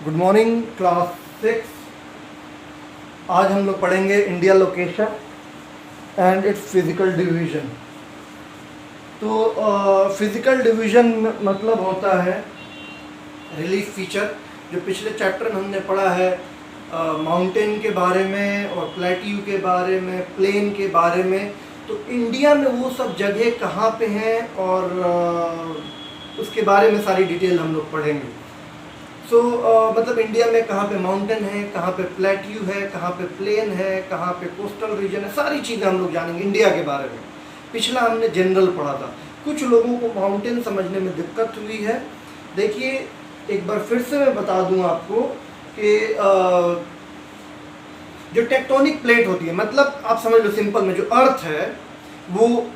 Good morning class 6। आज हम लोग पढ़ेंगे India location and it's physical division. तो फिज़िकल डिवीज़न मतलब होता है रिलीफ फीचर। जो पिछले चैप्टर में हमने पढ़ा है माउंटेन के बारे में और प्लेट्यू के बारे में, प्लेन के बारे में, तो इंडिया में वो सब जगह कहाँ पे हैं और उसके बारे में सारी डिटेल हम लोग पढ़ेंगे। मतलब इंडिया में कहाँ पे माउंटेन है, कहाँ पे प्लेट्यू है, कहाँ पे प्लेन है, कहाँ पे कोस्टल रीजन है, सारी चीज़ें हम लोग जानेंगे इंडिया के बारे में। पिछला हमने जनरल पढ़ा था। कुछ लोगों को माउंटेन समझने में दिक्कत हुई है। देखिए एक बार फिर से मैं बता दूं आपको कि जो टेक्टोनिक प्लेट होती है, मतलब आप समझ लो सिंपल में, जो अर्थ है वो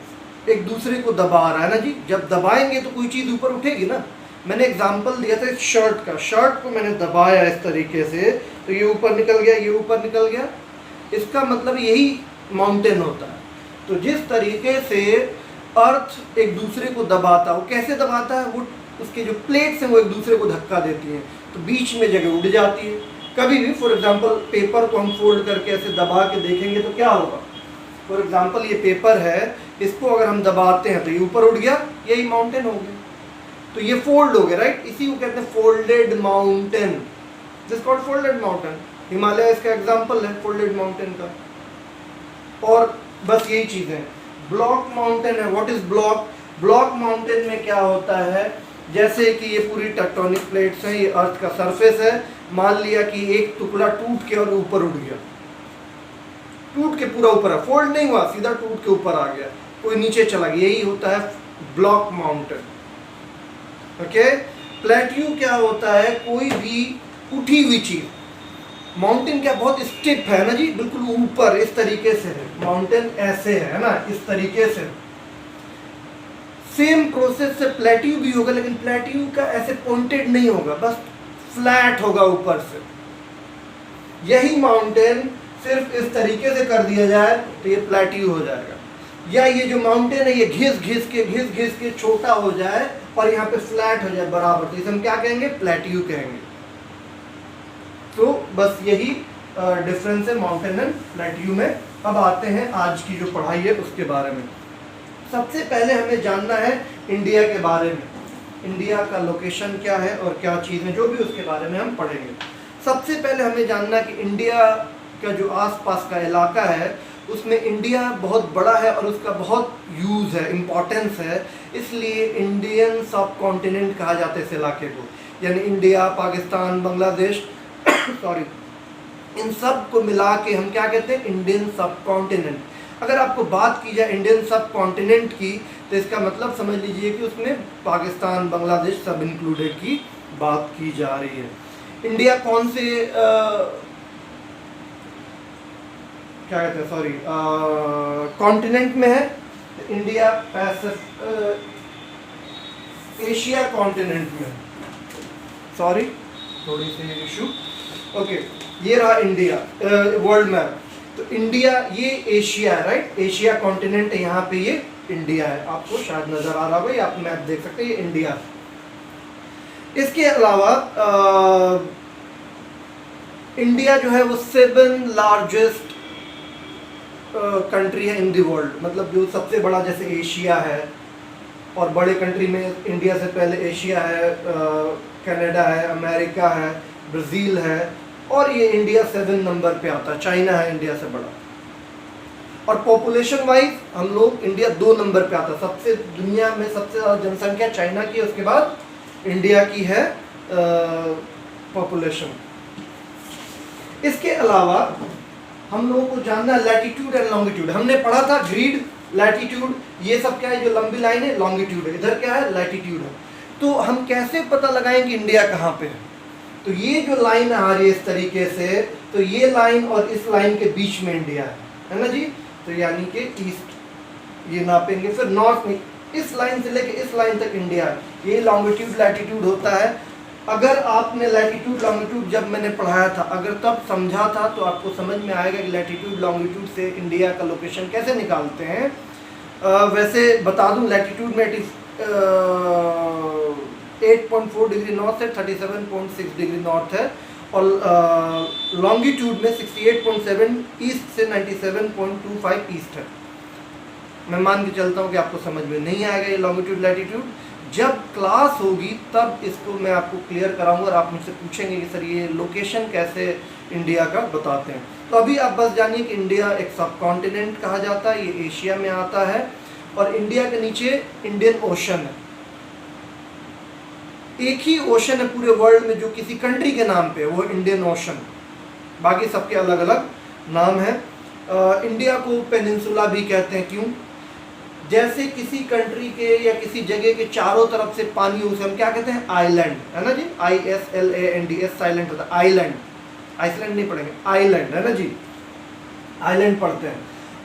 एक दूसरे को दबा रहा है ना जी। जब दबाएंगे तो कोई चीज़ ऊपर उठेगी ना। मैंने एग्जाम्पल दिया था इस शर्ट का। शर्ट को मैंने दबाया इस तरीके से तो ये ऊपर निकल गया, ये ऊपर निकल गया। इसका मतलब यही माउंटेन होता है। तो जिस तरीके से अर्थ एक दूसरे को दबाता है, वो कैसे दबाता है, वो उसके जो प्लेट्स हैं वो एक दूसरे को धक्का देती हैं, तो बीच में जगह उड़ जाती है। कभी भी फॉर एग्जांपल पेपर को हम फोल्ड करके ऐसे दबा के देखेंगे तो क्या होगा। फॉर एग्जांपल ये पेपर है, इसको अगर हम दबाते हैं तो ये ऊपर उड़ गया, यही माउंटेन हो गया। तो ये फोल्ड हो गया, राइट। इसी को कहते हैं folded mountain, this called folded mountain. Himalaya इसका एग्जांपल है फोल्डेड माउंटेन का। और बस यही चीज़ है। ब्लॉक माउंटेन है। What is block? Block mountain में क्या होता है, जैसे कि ये पूरी टेक्टोनिक प्लेट्स हैं, ये अर्थ का सरफेस है। मान लिया कि एक टुकड़ा टूट के और ऊपर उड़ गया, टूट के पूरा ऊपर है, फोल्ड नहीं हुआ, सीधा टूट के ऊपर आ गया, कोई नीचे चला गया, यही होता है ब्लॉक माउंटेन। ओके। प्लेट्यू क्या होता है, कोई भी उठी हुई चीज। माउंटेन क्या बहुत स्टिफ है ना जी, बिल्कुल ऊपर इस तरीके से है। माउंटेन ऐसे है ना, इस तरीके से। सेम प्रोसेस से प्लेट्यू भी होगा, लेकिन प्लेट्यू का ऐसे पॉइंटेड नहीं होगा, बस फ्लैट होगा ऊपर से। यही माउंटेन सिर्फ इस तरीके से कर दिया जाए तो ये प्लेट्यू हो जाएगा। या ये जो माउंटेन है ये घिस घिस के छोटा हो जाए और यहाँ पे फ्लैट हो जाए बराबर, तो इसे हम क्या कहेंगे, प्लेट्यू कहेंगे। तो बस यही डिफरेंस है माउंटेन एंड प्लेट्यू में। अब आते हैं आज की जो पढ़ाई है उसके बारे में। सबसे पहले हमें जानना है इंडिया के बारे में। इंडिया का लोकेशन क्या है और क्या चीज़ें, जो भी उसके बारे में हम पढ़ेंगे। सबसे पहले हमें जानना है कि इंडिया का जो आसपास का इलाका है उसमें इंडिया बहुत बड़ा है और उसका बहुत यूज़ है, इम्पोर्टेंस है। इसलिए इंडियन सब कॉन्टिनेंट कहा जाता है इस इलाके को। यानी इंडिया, पाकिस्तान, बांग्लादेश सॉरी, इन सब को मिला के हम क्या कहते हैं, इंडियन सब कॉन्टिनेंट। अगर आपको बात की जाए इंडियन सब कॉन्टिनेंट की तो इसका मतलब समझ लीजिए कि उसमें पाकिस्तान, बांग्लादेश सब इंक्लूडेड की बात की जा रही है। इंडिया कौन से क्या कहते हैं, सॉरी, कॉन्टिनेंट में है? इंडिया एशिया कॉन्टिनेंट में। सॉरी, थोड़ी सी इशू। ओके, ये रहा इंडिया वर्ल्ड मैप। तो इंडिया ये एशिया है, राइट। एशिया कॉन्टिनेंट है, यहाँ पे ये इंडिया है। आपको शायद नजर आ रहा होगा, ये आप मैप देख सकते हैं, ये इंडिया। इसके अलावा इंडिया जो है वो 7 लार्जेस्ट कंट्री है इन द वर्ल्ड। मतलब जो सबसे बड़ा, जैसे एशिया है और बड़े कंट्री में इंडिया से पहले एशिया है, कनाडा है, अमेरिका है, ब्राज़ील है, और ये इंडिया 7 नंबर पे आता है। चाइना है इंडिया से बड़ा। और पॉपुलेशन वाइज हम लोग इंडिया 2 नंबर पे आता है। सबसे दुनिया में सबसे ज़्यादा जनसंख्या चाइना की है, उसके बाद इंडिया की है पॉपुलेशन। इसके अलावा हम लोगों को जानना है लैटिट्यूड एंड लॉन्गिट्यूड। हमने पढ़ा था ग्रीड, लैटिट्यूड, ये सब क्या है, जो लंबी लाइन है लॉन्गिट्यूड है, इधर क्या है, लैटिट्यूड है। तो हम कैसे पता लगाएंगे इंडिया कहाँ पे है? तो ये जो लाइन आ रही है इस तरीके से, तो ये लाइन और इस लाइन के बीच में इंडिया है ना जी। तो यानी कि ईस्ट ये नापेंगे, फिर नॉर्थ में इस लाइन से लेके इस लाइन तक इंडिया है। ये लॉन्गिट्यूड लैटिट्यूड होता है। अगर आपने लैटिट्यूड लॉन्गिट्यूड जब मैंने पढ़ाया था, अगर तब समझा था, तो आपको समझ में आएगा कि लैटिट्यूड लॉन्गिट्यूड से इंडिया का लोकेशन कैसे निकालते हैं। वैसे बता दूं, लैटिट्यूड में 68.4 डिग्री नॉर्थ है, 37.6 डिग्री नॉर्थ है, और लॉन्गिट्यूड में 68.7 ईस्ट से 97.25 ईस्ट है। मैं मान के चलता हूँ कि आपको समझ में नहीं आएगा ये लॉन्गिट्यूड लैटिट्यूड। जब क्लास होगी तब इसको मैं आपको क्लियर कराऊंगा, और आप मुझसे पूछेंगे कि सर ये लोकेशन कैसे इंडिया का बताते हैं। तो अभी आप बस जानिए कि इंडिया एक सब कॉन्टिनेंट कहा जाता है, ये एशिया में आता है, और इंडिया के नीचे इंडियन ओशन है। एक ही ओशन है पूरे वर्ल्ड में जो किसी कंट्री के नाम पे, वो इंडियन ओशन, बाकी सबके अलग अलग नाम है। इंडिया को पेनिनसुला भी कहते हैं, क्यों? जैसे किसी कंट्री के या किसी जगह के चारों तरफ से पानी हो, उसे हम क्या कहते हैं? आइलैंड, है ना जी, ISLAND, साइलेंट होता है, आइलैंड, आइसलैंड नहीं पढ़ेंगे, आइलैंड, है ना जी, आइलैंड पढ़ते हैं।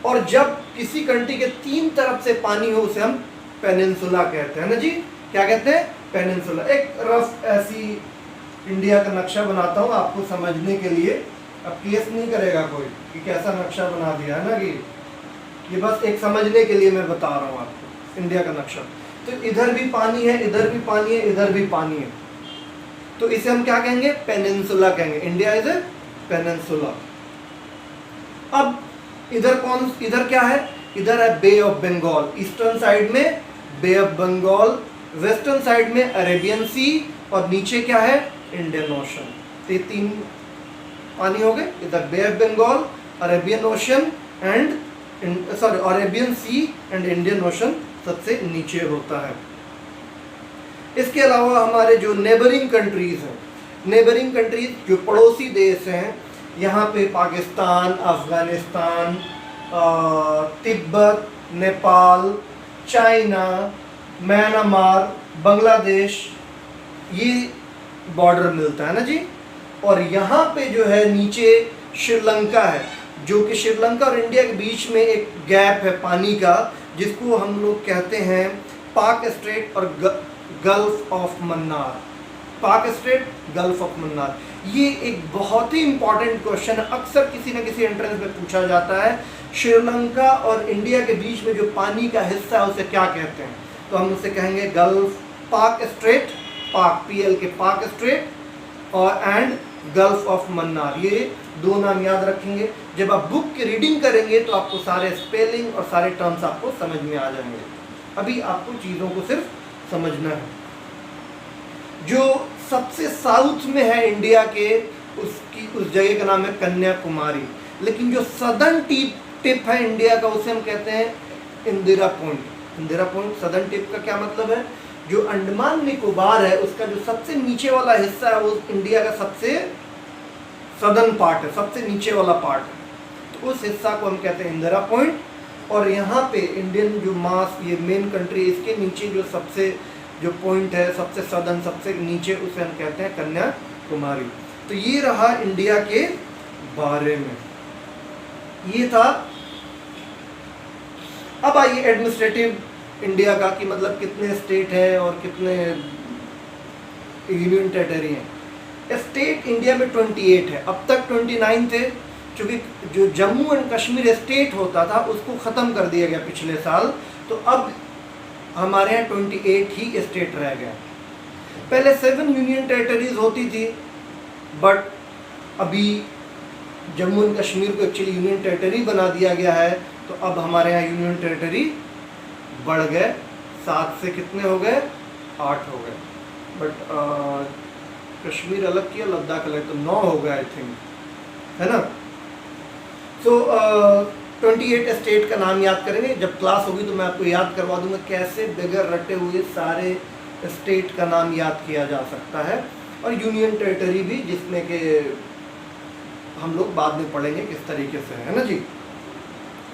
और जब किसी कंट्री के तीन तरफ से पानी हो, उसे हम पेनिनसुला कहते हैं ना जी, क्या कहते हैं? पेनिनसुला। एक रफ ऐसी इंडिया का नक्शा बनाता हूँ आपको समझने के लिए, अब केस नहीं करेगा कोई कि कैसा नक्शा बना दिया, है ना, कि ये बस एक समझने के लिए मैं बता रहा हूँ आपको इंडिया का नक्शा। तो इधर भी पानी है, इधर भी पानी है, इधर भी पानी है, तो इसे हम क्या कहेंगे? पेनिनसुला कहेंगे। India is a peninsula. अब इधर क्या है? इधर है bay of Bengal, eastern side में bay of Bengal, western side में अरेबियन सी, और नीचे क्या है? Indian ocean. तो ये तीन पानी हो गए, इधर bay of Bengal, Arabian ocean and Arabian sea and Indian ocean सबसे नीचे होता है। इसके अलावा हमारे जो नेबरिंग कंट्रीज हैं, नेबरिंग कंट्रीज जो पड़ोसी देश हैं, यहाँ पे पाकिस्तान, अफगानिस्तान, तिब्बत, नेपाल, चाइना, म्यांमार, बांग्लादेश, ये बॉर्डर मिलता है ना जी। और यहाँ पे जो है नीचे श्रीलंका है, जो कि श्रीलंका और इंडिया के बीच में एक गैप है पानी का, जिसको हम लोग कहते हैं पाक स्ट्रेट और गल्फ ऑफ मन्नार। पाक स्ट्रेट, गल्फ ऑफ मन्नार, ये एक बहुत ही इंपॉर्टेंट क्वेश्चन है, अक्सर किसी न किसी एंट्रेंस में पूछा जाता है। श्रीलंका और इंडिया के बीच में जो पानी का हिस्सा है उसे क्या कहते हैं? तो हम उसे कहेंगे गल्फ, पाक स्ट्रेट, पाक PL के पाक स्ट्रेट, और एंड गल्फ ऑफ मन्नार, ये दो नाम याद रखेंगे। जब आप बुक की रीडिंग करेंगे तो आपको सारे स्पेलिंग और सारे टर्म्स आपको समझ में आ जाएंगे। अभी आपको चीज़ों को सिर्फ समझना है। जो सबसे साउथ में है इंडिया के, उस जगह का नाम है कन्याकुमारी, लेकिन जो सदर्न टिप है इंडिया का, उसे हम कहते हैं Indira point. Indira point southern tip का क्या मतलब है? जो अंडमान निकोबार है उसका जो सबसे नीचे वाला हिस्सा है, वो इंडिया का सबसे सदर्न पार्ट है, सबसे नीचे वाला पार्ट है, तो उस हिस्सा को हम कहते हैं इंदिरा पॉइंट। और यहाँ पे इंडियन जो मास, ये मेन कंट्री, इसके नीचे जो पॉइंट है सबसे सदर्न, सबसे नीचे, उसे हम कहते हैं कन्याकुमारी। तो ये रहा इंडिया के बारे में, ये था। अब आइए एडमिनिस्ट्रेटिव इंडिया का, कि मतलब कितने स्टेट है और कितने यूनियन टेरिटरी हैं। स्टेट इंडिया में 28 है, अब तक 29 थे, क्योंकि जो जम्मू एंड कश्मीर स्टेट होता था उसको ख़त्म कर दिया गया पिछले साल, तो अब हमारे यहाँ 28 ही स्टेट रह गया। पहले 7 यूनियन टेरिटरीज होती थी, बट अभी जम्मू एंड कश्मीर को एक्चुअली यूनियन टेरिटरी बना दिया गया है, तो अब हमारे यहाँ यूनियन टेरिटरी बढ़ गए, 7 से कितने हो गए? 8 हो गए। बट कश्मीर अलग किया, लद्दाख अलग, तो 9 हो गए आई थिंक, है ना। सो 28 स्टेट का नाम याद करेंगे, जब क्लास होगी तो मैं आपको याद करवा दूंगा कैसे बगैर रटे हुए सारे स्टेट का नाम याद किया जा सकता है, और यूनियन टेरिटरी भी, जिसमें कि हम लोग बाद में पढ़ेंगे किस तरीके से, है ना जी।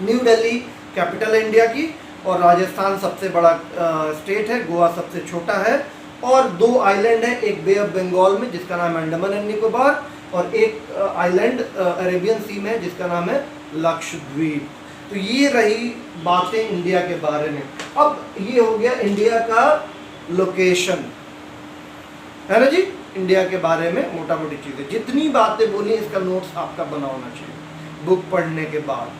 न्यू दिल्ली कैपिटल है इंडिया की, और राजस्थान सबसे बड़ा स्टेट है, गोवा सबसे छोटा है, और 2 आइलैंड है, एक बे ऑफ बंगाल में जिसका नाम है अंडमान एंड निकोबार, और एक आइलैंड अरेबियन सी में जिसका नाम है लक्षद्वीप। तो ये रही बातें इंडिया के बारे में। अब ये हो गया इंडिया का लोकेशन, है ना जी, इंडिया के बारे में मोटा मोटी चीज़ें। जितनी बातें बोली इसका नोट्स आपका बना होना चाहिए बुक पढ़ने के बाद,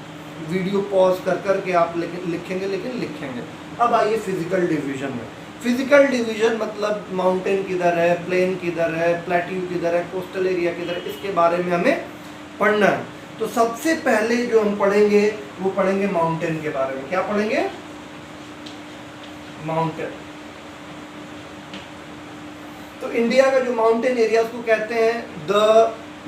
वीडियो पॉज कर कर के आप लिखेंगे। अब आइए फिजिकल डिवीजन में। फिजिकल डिवीजन मतलब माउंटेन किधर है, प्लेन किधर है, प्लेट्यू किधर है, कोस्टल एरिया किधर है, इसके बारे में हमें पढ़ना है। तो सबसे पहले जो हम पढ़ेंगे वो पढ़ेंगे माउंटेन के बारे में। क्या पढ़ेंगे? माउंटेन। तो इंडिया का जो माउंटेन एरिया उसको कहते हैं द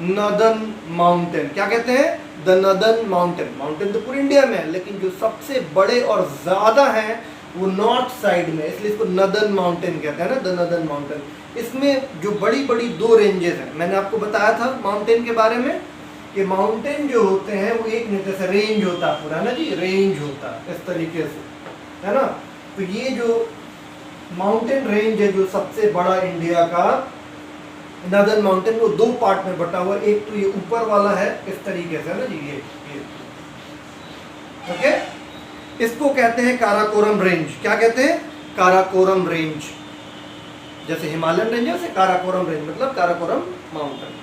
नदर्न माउंटेन। क्या कहते हैं? The northern mountain. माउंटेन तो पूरे इंडिया में है, लेकिन जो सबसे बड़े और ज्यादा हैं वो नॉर्थ साइड में, इसलिए इसको नदर्न माउंटेन कहते हैं ना, द नदर्न माउंटेन। इसमें जो बड़ी बड़ी दो रेंजेस हैं, मैंने आपको बताया था माउंटेन के बारे में कि माउंटेन जो होते हैं वो एक जैसे रेंज होता है पूरा ना जी, रेंज होता है इस तरीके से, है ना। तो ये जो माउंटेन रेंज है जो सबसे बड़ा इंडिया का नदर्न माउंटेन, वो दो पार्ट में बटा हुआ है। एक तो ये ऊपर वाला है इस तरीके से, है ना जी, ये ओके। इसको कहते हैं काराकोरम रेंज। क्या कहते हैं? काराकोरम रेंज। जैसे हिमालयन रेंज है वैसे काराकोरम रेंज मतलब काराकोरम माउंटेन।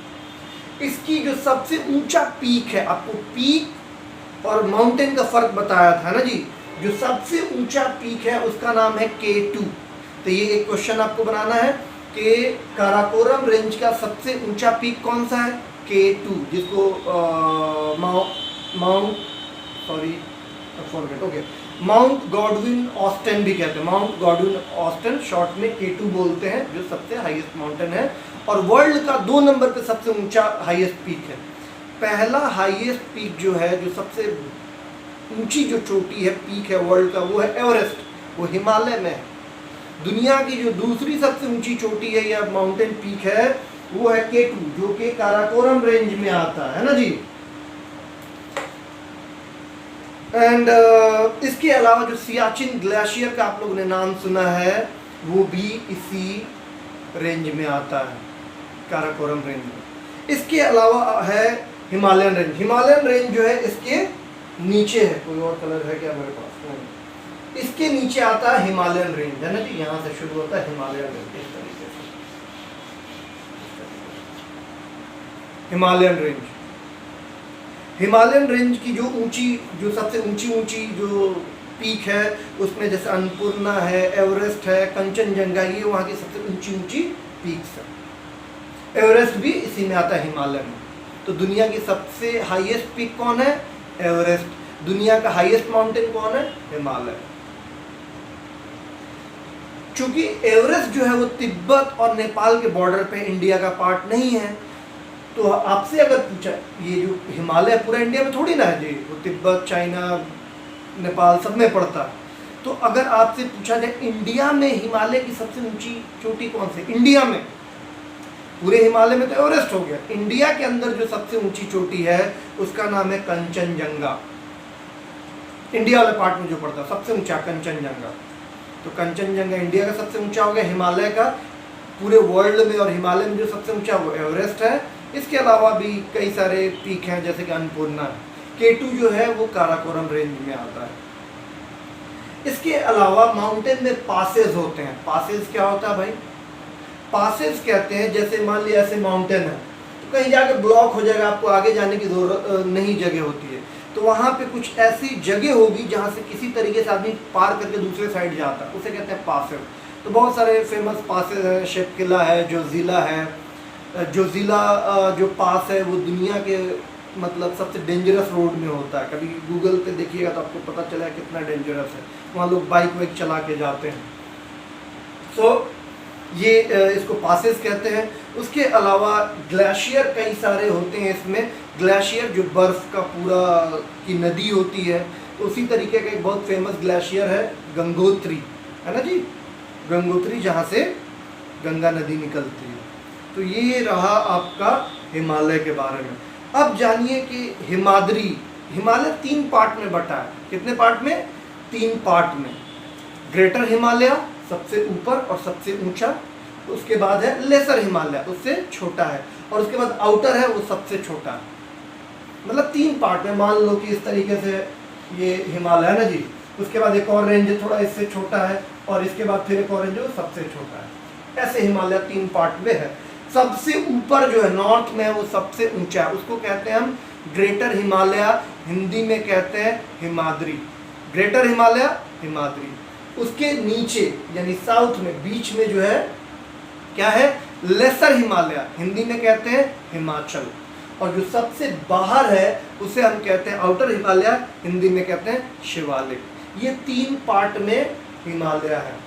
इसकी जो सबसे ऊंचा पीक है, आपको पीक और माउंटेन का फर्क बताया था ना जी, जो सबसे ऊंचा पीक है उसका नाम है K2। तो ये एक क्वेश्चन आपको बनाना है कि काराकोरम रेंज का सबसे ऊंचा पीक कौन सा है? K2, जिसको माउंट गॉडविन ऑस्टेन भी कहते हैं। माउंट गॉडविन ऑस्टेन शॉर्ट में K2 बोलते हैं, जो सबसे हाईएस्ट माउंटेन है और वर्ल्ड का 2 नंबर पे सबसे ऊंचा हाईएस्ट पीक है। पहला हाईएस्ट पीक जो है, जो सबसे ऊंची जो चोटी है, पीक है वर्ल्ड का, वो है एवरेस्ट, वो हिमालय में है। दुनिया की जो दूसरी सबसे ऊंची चोटी है या माउंटेन पीक है वो है K2, जो कि काराकोरम रेंज में आता है ना जी। एंड इसके अलावा जो सियाचिन ग्लेशियर का आप लोगों ने नाम सुना है वो भी इसी रेंज में आता है, काराकोरम रेंज में। इसके अलावा है हिमालयन रेंज। हिमालयन रेंज जो है इसके नीचे है। कोई और कलर है क्या मेरे पास? नहीं। इसके नीचे आता है हिमालयन रेंज, है ना जी, यहाँ से शुरू होता है हिमालयन रेंज इस तरीके से। हिमालयन रेंज, हिमालयन रेंज की जो सबसे ऊंची जो पीक है उसमें जैसे अन्नपूर्णा है, एवरेस्ट है, कंचनजंगा, ये वहाँ की सबसे ऊंची पीक्स है। एवरेस्ट भी इसी में आता है, हिमालय में। तो दुनिया की सबसे हाईएस्ट पीक कौन है? एवरेस्ट। दुनिया का हाईएस्ट माउंटेन कौन है? हिमालय। चूंकि एवरेस्ट जो है वो तिब्बत और नेपाल के बॉर्डर पे इंडिया का पार्ट नहीं है, तो आपसे अगर पूछा, ये जो हिमालय पूरा इंडिया में थोड़ी ना है जी, वो तिब्बत, चाइना, नेपाल सब में पड़ता है। तो अगर आपसे पूछा जाए इंडिया में हिमालय की सबसे ऊंची चोटी कौन सी? इंडिया में, पूरे हिमालय में तो एवरेस्ट हो गया, इंडिया के अंदर जो सबसे ऊंची चोटी है उसका नाम है कंचनजंगा। इंडिया वाले पार्ट में जो पड़ता है सबसे ऊंचा कंचनजंगा। तो कंचनजंगा इंडिया का सबसे ऊंचा हो गया। हिमालय का पूरे वर्ल्ड में और हिमालय में जो सबसे ऊंचा वो एवरेस्ट है। इसके अलावा भी कई सारे पीक हैं जैसे कि अन्नपूर्णा है। K2 जो है वो काराकोरम रेंज में आता है। इसके अलावा माउंटेन में पासेस होते हैं। पासेस क्या होता है भाई? पासेस कहते हैं, जैसे मान लिया ऐसे माउंटेन है तो कहीं जाके ब्लॉक हो जाएगा, आपको आगे जाने की जरूरत नहीं, जगह होती है, तो वहाँ पे कुछ ऐसी जगह होगी जहाँ से किसी तरीके से आदमी पार करके दूसरे साइड जाता है, उसे कहते हैं पासेस। तो बहुत सारे फेमस पासेस हैं, शिवकिला है, जोजिला है। जोजिला जो पास है वो दुनिया के मतलब सबसे डेंजरस रोड में होता है। कभी गूगल पे देखिएगा तो आपको पता चला कितना डेंजरस है। वहाँ लोग बाइक वाइक चला के जाते हैं। सो ये इसको पासेस कहते हैं। उसके अलावा ग्लेशियर कई सारे होते हैं इसमें। ग्लेशियर जो बर्फ़ का पूरा की नदी होती है, तो उसी तरीके का एक बहुत फेमस ग्लेशियर है गंगोत्री, है ना जी, गंगोत्री, जहाँ से गंगा नदी निकलती है। तो ये रहा आपका हिमालय के बारे में। अब जानिए कि हिमाद्री, हिमालय 3 पार्ट में बटा है। कितने पार्ट में? 3 पार्ट में। ग्रेटर हिमालय सबसे ऊपर और सबसे ऊंचा, उसके बाद है लेसर हिमालय, उससे छोटा है, और उसके बाद आउटर है वो सबसे छोटा है। मतलब 3 पार्ट में। मान लो कि इस तरीके से ये हिमालय है ना जी, उसके बाद एक और रेंज थोड़ा इससे छोटा है, और इसके बाद फिर एक और रेंज सबसे छोटा है। ऐसे हिमालय 3 पार्ट में है। सबसे ऊपर जो है नॉर्थ में वो सबसे ऊंचा है, उसको कहते हैं हम ग्रेटर हिमालय, हिंदी में कहते हैं हिमाद्री। ग्रेटर हिमालय, हिमाद्री। उसके नीचे यानी साउथ में बीच में जो है क्या है, लेसर हिमालय, हिंदी में कहते हैं हिमाचल, और जो सबसे बाहर है उसे हम कहते हैं आउटर हिमालय, हिंदी में कहते हैं शिवालिक। ये 3 पार्ट में हिमालय है।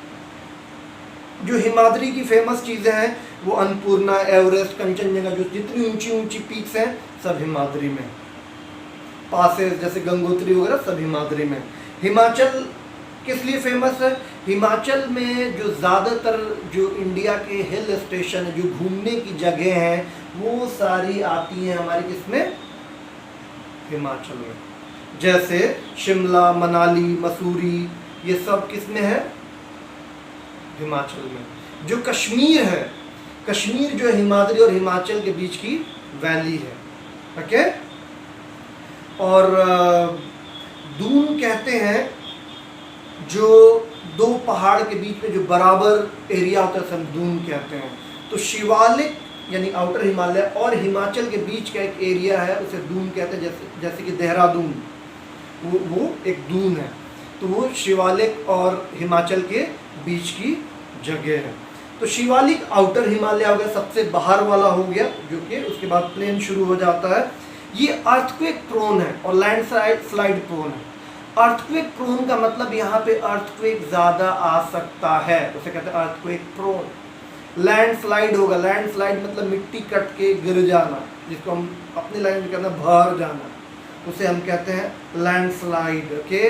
जो हिमाद्री की फेमस चीज़ें हैं वो अन्नपूर्णा, एवरेस्ट, कंचनजंगा, जो जितनी ऊंची ऊंची पीक्स हैं सब हिमाद्री में, पासेस जैसे गंगोत्री वगैरह सब हिमाद्री में। हिमाचल किस लिए फेमस है? हिमाचल में जो ज़्यादातर जो इंडिया के हिल स्टेशन है, जो घूमने की जगह हैं, वो सारी आती हैं हमारी किसमें, हिमाचल में। जैसे शिमला, मनाली, मसूरी, ये सब किसमें है, हिमाचल में। जो कश्मीर है, कश्मीर जो हिमाद्री और हिमाचल के बीच की वैली है, ओके। और दून कहते हैं जो 2 पहाड़ के बीच में जो बराबर एरिया होता है, सब दून कहते हैं। तो शिवालिक यानी आउटर हिमालय और हिमाचल के बीच का एक एरिया है, उसे दून कहते हैं। जैसे कि देहरादून, वो एक दून है, तो वो शिवालिक और हिमाचल के बीच की जगह है। तो शिवालिक आउटर हिमालय हो गया, सबसे बाहर वाला हो गया, जो कि उसके बाद प्लेन शुरू हो जाता है। ये अर्थक्वेक प्रोन है और लैंडस्लाइड प्रोन है। अर्थक्वेक प्रोन का मतलब यहाँ पे अर्थक्वेक ज़्यादा आ सकता है, उसे कहते हैं अर्थक्वेक प्रोन। लैंडस्लाइड होगा, लैंडस्लाइड मतलब मिट्टी कट के गिर जाना, जिसको हम अपनी लैंग्वेज में कहते हैं भर जाना, उसे हम कहते हैं लैंडस्लाइड, ओके।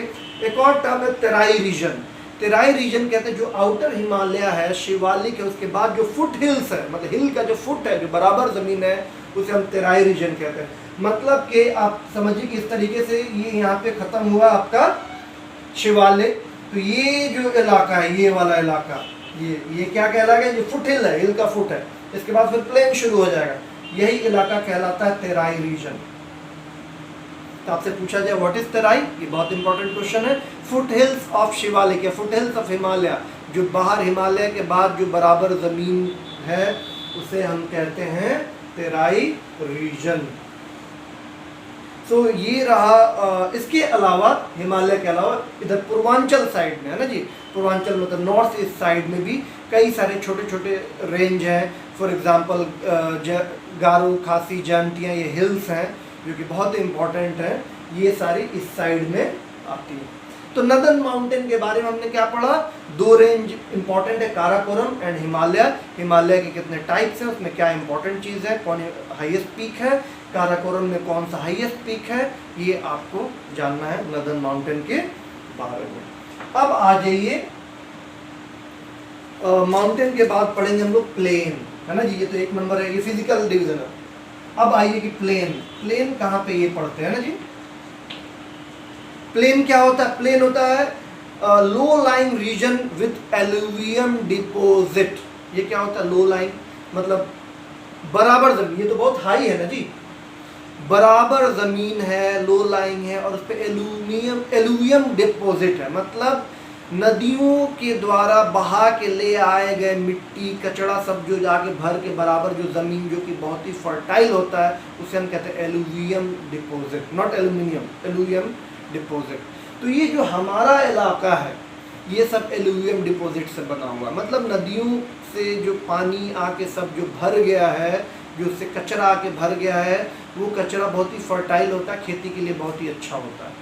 एक और टर्म है तेराई रीजन। तेराई रीजन कहते हैं जो आउटर हिमालय है, शिवालिक है, उसके बाद जो फुट हिल्स है, मतलब हिल का जो फुट है, जो बराबर ज़मीन है, उसे हम तेराई रीजन कहते हैं। मतलब कि आप समझिए कि इस तरीके से ये यहाँ पे ख़त्म हुआ आपका शिवालिक। तो ये जो इलाका है, ये वाला इलाका, ये क्या कहलाएगा, ये फुट हिल है, हिल का फुट है। इसके बाद फिर प्लेन शुरू हो जाएगा, यही इलाका कहलाता है तेराई रीजन। तो आपसे पूछा जाए व्हाट इज तेराई, ये बहुत इंपॉर्टेंट क्वेश्चन है। फुट हिल्स ऑफ शिवालिक या फुट हिल्स ऑफ हिमालय, जो बाहर हिमालय के बाद जो बराबर ज़मीन है, उसे हम कहते हैं तेराई रीजन। तो ये रहा। इसके अलावा हिमालय के अलावा इधर पूर्वांचल साइड में है ना जी, पूर्वांचल मतलब नॉर्थ ईस्ट साइड में भी कई सारे छोटे छोटे रेंज हैं। फॉर एग्जांपल गारो, खासी, जैंतियाँ, ये हिल्स हैं जो कि बहुत इम्पॉर्टेंट हैं, ये सारी इस साइड में आती हैं। तो नदन माउंटेन के बारे में हमने क्या पढ़ा, 2 रेंज इंपॉर्टेंट है, काराकोरम एंड हिमालय। हिमालय के कितने टाइप्स हैं, उसमें क्या इंपॉर्टेंट चीज़ है, कौन हाईएस्ट पीक है, काराकोरम में कौन सा हाईएस्ट पीक है, ये आपको जानना है नदन माउंटेन के बारे में। अब आ जाइए माउंटेन के बाद पढ़ेंगे हम लोग प्लेन, है ना जी, ये तो 1 नंबर है, ये फिजिकल डिवीजन है। अब आइए कि प्लेन, प्लेन कहाँ पे ये पढ़ते हैं ना जी। प्लेन क्या होता है, प्लेन होता है low lying region with alluvium deposit. ये क्या होता है, लो लाइंग मतलब बराबर जमीन, ये तो बहुत हाई है ना जी, बराबर जमीन है, लो लाइंग है, और उस पर एलुवियम डिपोजिट है, मतलब नदियों के द्वारा बहा के ले आए गए मिट्टी, कचरा सब जो जाके भर के बराबर जो ज़मीन जो कि बहुत ही फर्टाइल होता है, उसे हम कहते हैं alluvium deposit, not aluminium, alluvium deposit. तो ये जो हमारा इलाका है, ये सब एलुवियम डिपोजिट से बना हुआ है। मतलब नदियों से जो पानी आके सब जो भर गया है, जो उससे कचरा आके भर गया है, वो कचरा बहुत ही फर्टाइल होता है, खेती के लिए बहुत ही अच्छा होता है,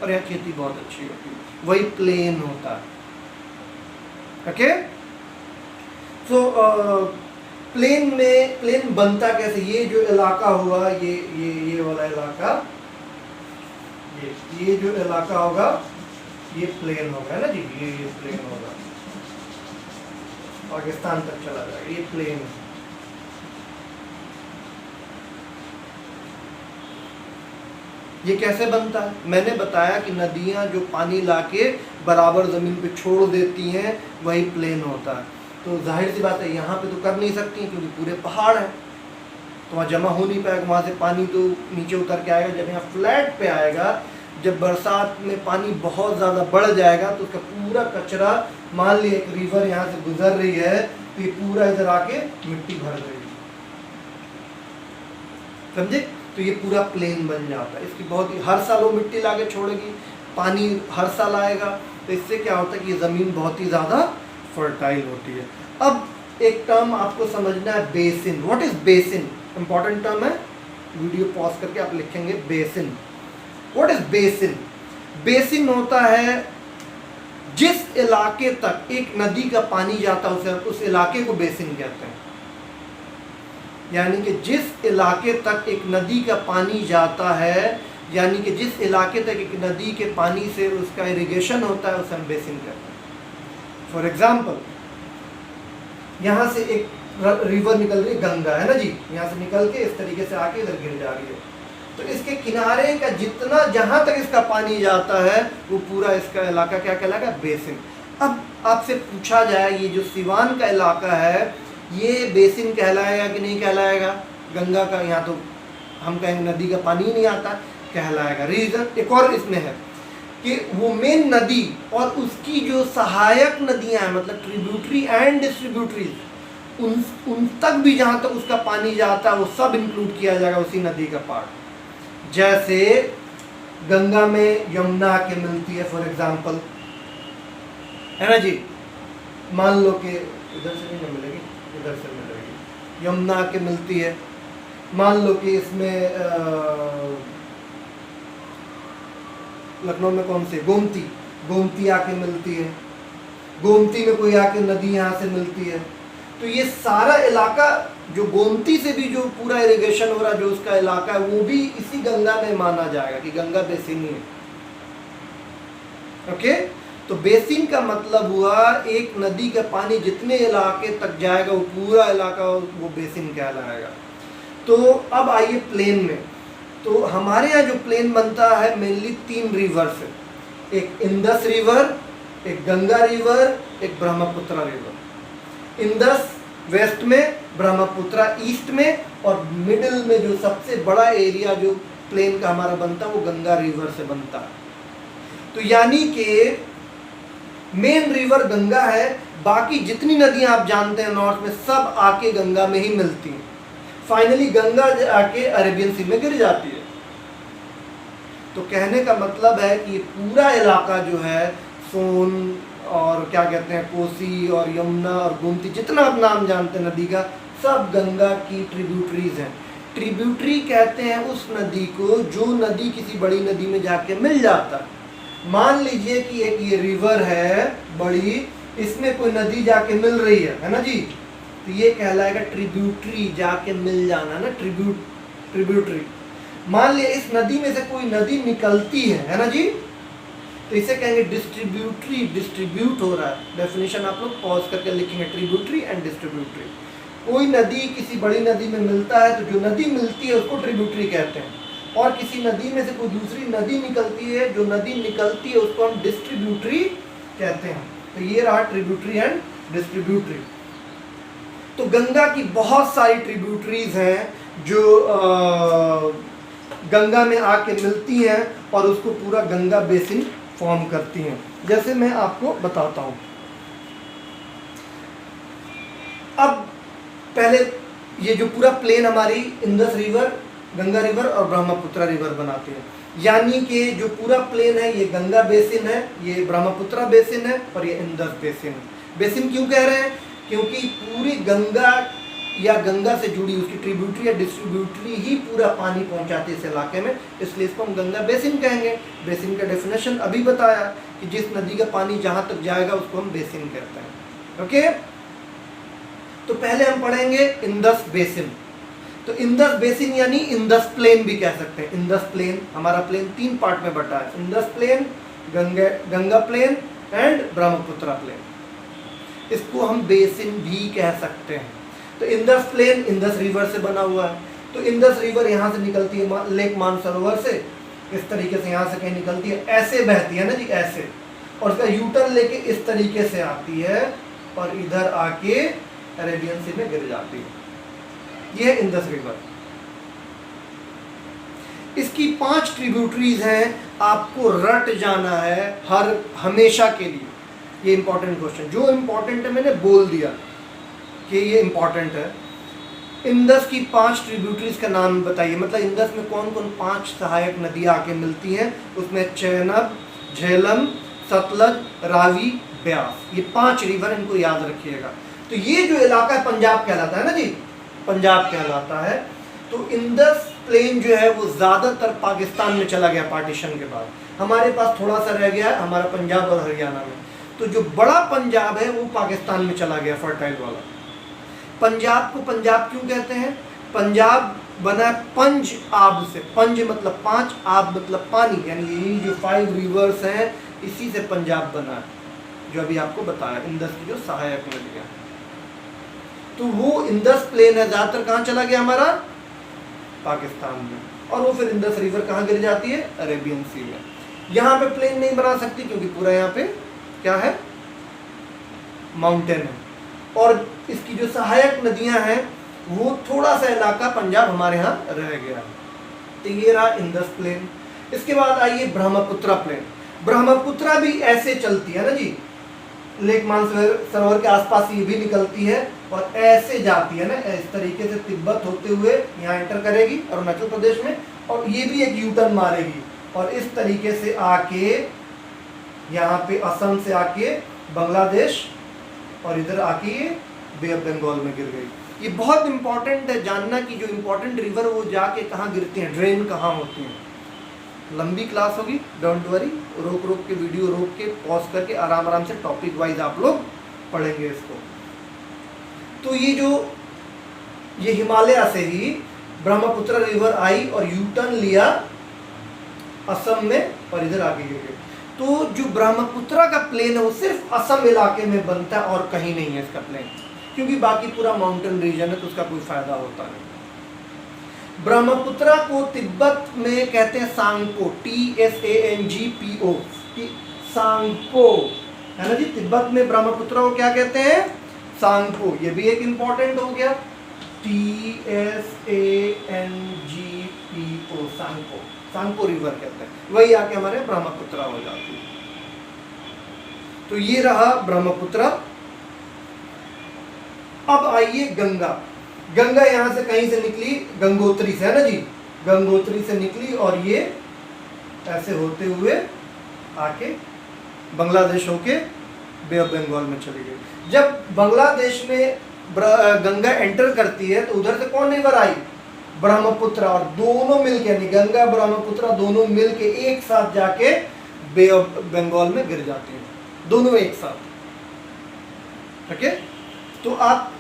और यहाँ खेती बहुत अच्छी होती है, वही प्लेन होता है, ओके। सो प्लेन में, प्लेन बनता कैसे, ये जो इलाका हुआ, ये वाला इलाका, ये जो इलाका होगा ये प्लेन होगा, है ना जी, ये प्लेन होगा, पाकिस्तान तक चला जाएगा, ये प्लेन। ये कैसे बनता है, मैंने बताया कि नदियाँ जो पानी लाके बराबर ज़मीन पे छोड़ देती हैं, वही प्लेन होता है। तो जाहिर सी बात है यहाँ पे तो कर नहीं सकती क्योंकि पूरे पहाड़ हैं, तो वहाँ जमा हो नहीं पाएगा, वहाँ से पानी तो नीचे उतर के आएगा। जब यहाँ फ्लैट पे आएगा, जब बरसात में पानी बहुत ज़्यादा बढ़ जाएगा, तो उसका पूरा कचरा, मान लीजिए एक रिवर यहाँ से गुजर रही है, तो ये पूरा इधर आके मिट्टी भर रही है, समझे, तो ये पूरा प्लेन बन जाता है। इसकी बहुत ही, हर साल वो मिट्टी ला के छोड़ेगी, पानी हर साल आएगा, तो इससे क्या होता है कि ये ज़मीन बहुत ही ज़्यादा फर्टाइल होती है। अब एक टर्म आपको समझना है, basin. What is basin? Important term है, वीडियो पॉज करके आप लिखेंगे basin. What is basin? Basin होता है जिस इलाके तक एक नदी का पानी जाता है उस इलाके को बेसिन कहते हैं। यानी कि जिस इलाके तक एक नदी का पानी जाता है, यानी कि जिस इलाके तक एक नदी के पानी से उसका इरिगेशन होता है, उसे हम बेसिन कहते हैं। फॉर एग्जाम्पल, यहाँ से एक रिवर निकल रही है, गंगा है ना जी, यहाँ से निकल के इस तरीके से आके इधर गिर जा रही है, तो इसके किनारे का जितना जहाँ तक इसका पानी जाता है वो पूरा इसका इलाका क्या कहलाएगा? बेसिन। अब आपसे पूछा जाए ये जो सिवान का इलाका है ये बेसिन कहलाएगा कि नहीं कहलाएगा? गंगा का यहाँ तो हम कहेंगे नदी का पानी ही नहीं आता, कहलाएगा। रीज़न एक और इसमें है कि वो मेन नदी और उसकी जो सहायक नदियाँ हैं, मतलब ट्रिब्यूटरी एंड डिस्ट्रीब्यूटरीज, उन तक भी जहाँ तक उसका पानी जाता है वो सब इंक्लूड किया जाएगा उसी नदी का पार्ट। जैसे गंगा में यमुना के मिलती है फॉर एग्जाम्पल, है ना जी, मान लो कि इधर से नहीं मिलेगी, इधर से मिलेगी, यमुना के मिलती है। मान लो कि इसमें लखनऊ में कौन सी, गोमती आके मिलती है, गोमती में कोई आके नदी यहाँ से मिलती है। तो ये सारा इलाका जो गोमती से भी जो पूरा इरिगेशन हो रहा है, जो उसका इलाका है, वो भी इसी गंगा में माना जाएगा कि गंगा बेसिन ही है। ओके, तो बेसिन का मतलब हुआ एक नदी का पानी जितने इलाके तक जाएगा वो पूरा इलाका वो बेसिन कहलाएगा। तो अब आइए प्लेन में। तो हमारे यहाँ जो प्लेन बनता है मेनली 3 रिवर से, एक इंदस रिवर, एक गंगा रिवर, एक ब्रह्मपुत्रा रिवर। इंदस वेस्ट में, ब्रह्मपुत्रा ईस्ट में, और मिडिल में जो सबसे बड़ा एरिया जो प्लेन का हमारा बनता है वो गंगा रिवर से बनता है। तो यानी कि मेन रिवर गंगा है, बाकी जितनी नदियां आप जानते हैं नॉर्थ में सब आके गंगा में ही मिलती हैं। फाइनली गंगा आके अरेबियन सी में गिर जाती है। तो कहने का मतलब है कि पूरा इलाका जो है सोन और क्या कहते हैं कोसी और यमुना और गोमती, जितना आप नाम जानते हैं नदी का, सब गंगा की ट्रिब्यूटरीज हैं। ट्रिब्यूटरी कहते हैं उस नदी को जो नदी किसी बड़ी नदी में जाके मिल जाता है। मान लीजिए कि एक ये रिवर है बड़ी, इसमें कोई नदी जाके मिल रही है ना जी, तो ये कहलाएगा ट्रिब्यूटरी, जाके मिल जाना ना, ट्रिब्यूटरी। मान लिया इस नदी में से कोई नदी निकलती है ना जी, तो इसे कहेंगे डिस्ट्रीब्यूटरी, डिस्ट्रीब्यूट हो रहा है। डेफिनेशन आप लोग पॉज करके लिखेंगे, ट्रिब्यूटरी एंड डिस्ट्रीब्यूटरी। कोई नदी किसी बड़ी नदी में मिलता है तो जो नदी मिलती है उसको ट्रिब्यूटरी कहते हैं, और किसी नदी में से कोई दूसरी नदी निकलती है, जो नदी निकलती है उसको हम डिस्ट्रीब्यूटरी कहते हैं। तो ये रहा ट्रिब्यूटरी एंड डिस्ट्रीब्यूटरी। तो गंगा की बहुत सारी ट्रिब्यूटरीज हैं जो गंगा में आके मिलती हैं और उसको पूरा गंगा बेसिन फॉर्म करती हैं। जैसे मैं आपको बताता हूँ। अब पहले ये जो पूरा प्लेन हमारी इंदस रिवर, गंगा रिवर और ब्रह्मपुत्रा रिवर बनाती है, यानी कि जो पूरा प्लेन है ये गंगा बेसिन है, ये ब्रह्मपुत्रा बेसिन है और ये इंदस बेसिन है। बेसिन क्यों कह रहे हैं? क्योंकि पूरी गंगा या गंगा से जुड़ी उसकी ट्रिब्यूटरी या डिस्ट्रीब्यूटरी ही पूरा पानी पहुंचाती है इस इलाके में, इसलिए इसको हम गंगा बेसिन कहेंगे। बेसिन का डेफिनेशन अभी बताया कि जिस नदी का पानी जहां तक जाएगा उसको हम बेसिन कहते हैं। ओके, तो पहले हम पढ़ेंगे इंदस बेसिन। तो इंदस बेसिन यानी इंदस प्लेन भी कह सकते हैं। इंदस प्लेन, हमारा प्लेन 3 पार्ट में बटा है, Indus plain, Ganga plain and Brahmaputra plain. इसको हम बेसिन भी कह सकते हैं। तो इंदस प्लेन इंदस रिवर से बना हुआ है। तो इंदस रिवर यहाँ से निकलती है लेक मानसरोवर से, इस तरीके से यहाँ से कहीं निकलती है, ऐसे बहती है ना जी, ऐसे, और उसका यूटर्न लेके इस तरीके से आती है और इधर आके अरेबियन सी में गिर जाती है। ये है इंदस रिवर। इसकी 5 ट्रिब्यूटरीज हैं, आपको रट जाना है हमेशा के लिए। ये इंपॉर्टेंट क्वेश्चन, जो इंपॉर्टेंट है मैंने बोल दिया कि ये इंपॉर्टेंट है। इंदस की 5 ट्रिब्यूटरीज का नाम बताइए, मतलब इंदस में कौन कौन 5 सहायक नदियाँ आके मिलती हैं। उसमें चेनाब, झेलम, सतलज, रावी, ब्यास, ये 5 रिवर, इनको याद रखिएगा। तो ये जो इलाका है पंजाब कहलाता है ना जी, पंजाब कहलाता है। तो इंडस प्लेन जो है वो ज़्यादातर पाकिस्तान में चला गया पार्टीशन के बाद, हमारे पास थोड़ा सा रह गया है हमारा पंजाब और हरियाणा में। तो जो बड़ा पंजाब है वो पाकिस्तान में चला गया, फर्टाइल वाला। पंजाब को पंजाब क्यों कहते हैं? पंजाब बना पंज आब से, पंज मतलब 5, आब मतलब पानी, यानी यही जो 5 रिवर्स हैं इसी से पंजाब बना है, जो अभी आपको बताया, इंडस की जो सहायक नदियाँ। तो वो इंडस प्लेन है ज़्यादातर कहाँ चला गया हमारा? पाकिस्तान में। और वो फिर इंडस रिवर कहाँ गिर जाती है? अरेबियन सी में। यहाँ पे प्लेन नहीं बना सकती क्योंकि पूरा यहाँ पे क्या है? माउंटेन है। और इसकी जो सहायक नदियाँ हैं वो थोड़ा सा इलाका पंजाब हमारे यहाँ रह गया। तो ये रहा इंडस प्लेन। इसके बाद आइए ब्रह्मपुत्रा प्लेन। ब्रह्मपुत्रा भी ऐसे चलती है ना जी, लेक मानसरोवर के आसपास ये भी निकलती है और ऐसे जाती है ना, इस तरीके से तिब्बत होते हुए यहाँ एंटर करेगी अरुणाचल प्रदेश में, और ये भी एक यू टर्न मारेगी और इस तरीके से आके यहाँ पे असम से आके बांग्लादेश और इधर आके ये बे ऑफ बंगाल में गिर गई। ये बहुत इंपॉर्टेंट है जानना कि जो इंपॉर्टेंट रिवर वो जाके कहाँ गिरती हैं, ड्रेन कहाँ होती हैं। लंबी क्लास होगी, डोंट वरी, रोक रोक के वीडियो रोक के पॉज करके आराम आराम से टॉपिक वाइज आप लोग पढ़ेंगे इसको। तो ये हिमालय से ही ब्रह्मपुत्र रिवर आई और यू टर्न लिया असम में और इधर आगे गिर गई। तो जो ब्रह्मपुत्र का प्लेन है वो सिर्फ असम इलाके में बनता है और कहीं नहीं है इसका प्लेन, क्योंकि बाकी पूरा माउंटेन रीजन है तो उसका कोई फायदा होता नहीं। ब्रह्मपुत्र को तिब्बत में कहते हैं सांगपो, TSANGPO, सांगपो है ना जी। तिब्बत में ब्रह्मपुत्र को क्या कहते हैं? सांगपो। ये भी एक इंपॉर्टेंट हो गया, TSANGPO, सांगपो, सांगपो रिवर कहते हैं, वही आके हमारे ब्रह्मपुत्र हो जाती है। तो ये रहा ब्रह्मपुत्र। अब आइए गंगा। गंगा यहाँ से कहीं से निकली, गंगोत्री से है ना जी, गंगोत्री से निकली और ये ऐसे होते हुए आके बांग्लादेश होके बे ऑफ बंगाल में चली गई। जब बांग्लादेश में गंगा एंटर करती है तो उधर से कौन रिवर आई? ब्रह्मपुत्र, और दोनों मिलके यानी गंगा ब्रह्मपुत्र दोनों मिलके एक साथ जाके बे ऑफ बंगाल में गिर जाती हैं, दोनों एक साथ। ओके, तो आप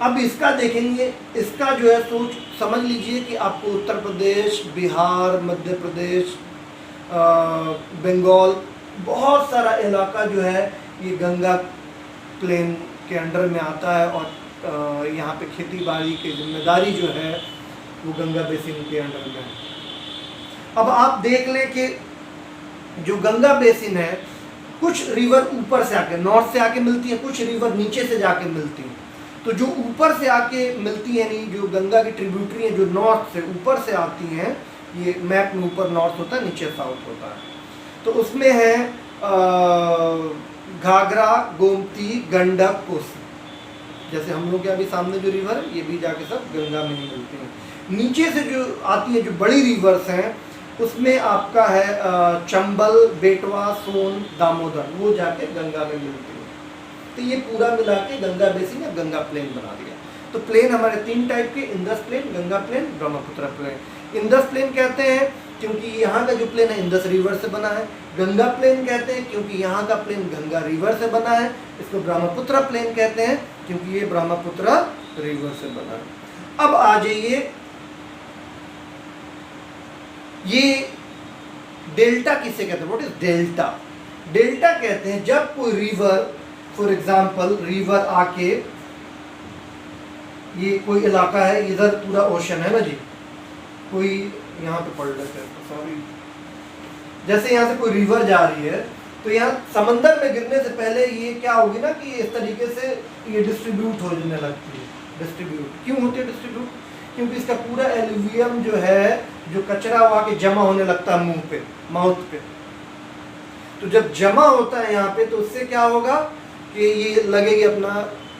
अब इसका देखेंगे, इसका जो है सोच समझ लीजिए कि आपको उत्तर प्रदेश, बिहार, मध्य प्रदेश, बंगाल, बहुत सारा इलाका जो है ये गंगा प्लेन के अंडर में आता है और यहाँ पे खेती बाड़ी की जिम्मेदारी जो है वो गंगा बेसिन के अंडर में है। अब आप देख लें कि जो गंगा बेसिन है, कुछ रिवर ऊपर से आके नॉर्थ से आके मिलती है, कुछ रिवर नीचे से जाके मिलती हैं। तो जो ऊपर से आके मिलती है, यानी जो गंगा की ट्रिब्यूटरी है जो नॉर्थ से ऊपर से आती हैं, ये मैप में ऊपर नॉर्थ होता है, नीचे साउथ होता है। तो उसमें है घाघरा, गोमती, गंडक, कोसी। जैसे हम लोग के अभी सामने जो रिवर है ये भी जाके सब गंगा में ही मिलती हैं। नीचे से जो आती है जो बड़ी रिवर्स हैं उसमें आपका है चंबल, बेटवा, सोन, दामोदर, वो जाके गंगा में मिलती है। तो ये पूरा मिला के गंगा बेसिन या गंगा प्लेन बना दिया। तो प्लेन हमारे 3 टाइप के, Indus plain, Ganga plain, Brahmaputra plain. Indus plain कहते हैं क्योंकि यहाँ का जो प्लेन है इंडस रिवर से बना है। गंगा प्लेन कहते हैं क्योंकि यहाँ का प्लेन गंगा रिवर से बना है। इसको ब्रह्मपुत्र प्लेन कहते हैं क्योंकि ये ब्रह्मपुत्र रिवर से बना है। अब आ जाइए, ये डेल्टा किसे कहते हैं? What is delta? डेल्टा कहते हैं जब कोई रिवर, फॉर एग्जाम्पल रिवर आके, ये कोई इलाका है, इधर पूरा ओशन है ना जी, कोई यहाँ पे पढ़ लेते हैं, सॉरी, जैसे यहाँ से कोई रिवर जा रही है तो यहाँ समंदर में गिरने से पहले ये क्या होगी ना कि इस तरीके से ये डिस्ट्रीब्यूट होने लगती है। डिस्ट्रीब्यूट क्यों होती है? डिस्ट्रीब्यूट क्योंकि इसका पूरा एल्यूवियम जो है, जो कचरा वहाँ के जमा होने लगता है मुंह पे, माउथ पे। तो जब जमा होता है यहाँ पे तो उससे क्या होगा कि ये लगेगी अपना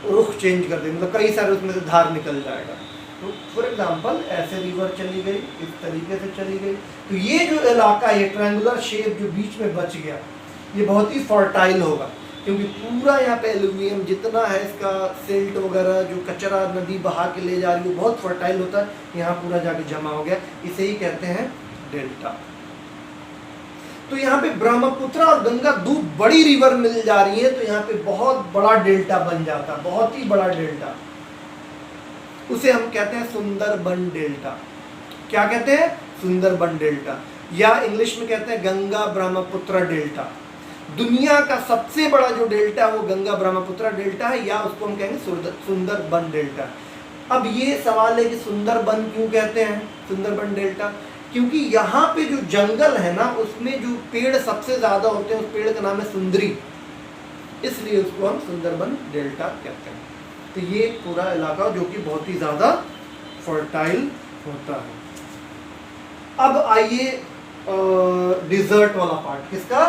रुख चेंज कर देगी, मतलब कई सारे उसमें से धार निकल जाएगा। तो फॉर एग्जांपल ऐसे रिवर चली गई, इस तरीके से चली गई, तो ये जो इलाका, ये ट्रायंगुलर शेप जो बीच में बच गया, ये बहुत ही फर्टाइल होगा, क्योंकि पूरा यहाँ पे एल्यूमिनियम जितना है इसका सिल्ट वगैरह जो कचरा नदी बहा के ले जा रही है बहुत फर्टाइल होता है, यहाँ पूरा जाके जमा हो गया, इसे ही कहते हैं डेल्टा। तो यहाँ पे ब्रह्मपुत्र और गंगा दो बड़ी रिवर मिल जा रही है, तो यहाँ पे बहुत बड़ा डेल्टा बन जाता, बहुत ही बड़ा डेल्टा, उसे हम कहते हैं सुंदरबन डेल्टा। क्या कहते हैं? सुंदरबन डेल्टा, या इंग्लिश में कहते हैं गंगा ब्रह्मपुत्र डेल्टा। दुनिया का सबसे बड़ा जो डेल्टा है वो गंगा ब्रह्मपुत्र डेल्टा है, या उसको हम कहेंगे सुंदरबन डेल्टा। अब ये सवाल है कि सुंदरबन क्यों कहते हैं सुंदरबन डेल्टा? क्योंकि यहाँ पे जो जंगल है ना उसमें जो पेड़ सबसे ज्यादा होते हैं उस पेड़ का नाम है सुंदरी, इसलिए उसको हम सुंदरबन डेल्टा कहते हैं। तो ये पूरा इलाका जो कि बहुत ही ज्यादा फर्टाइल होता है। अब आइए डिजर्ट वाला पार्ट। किसका?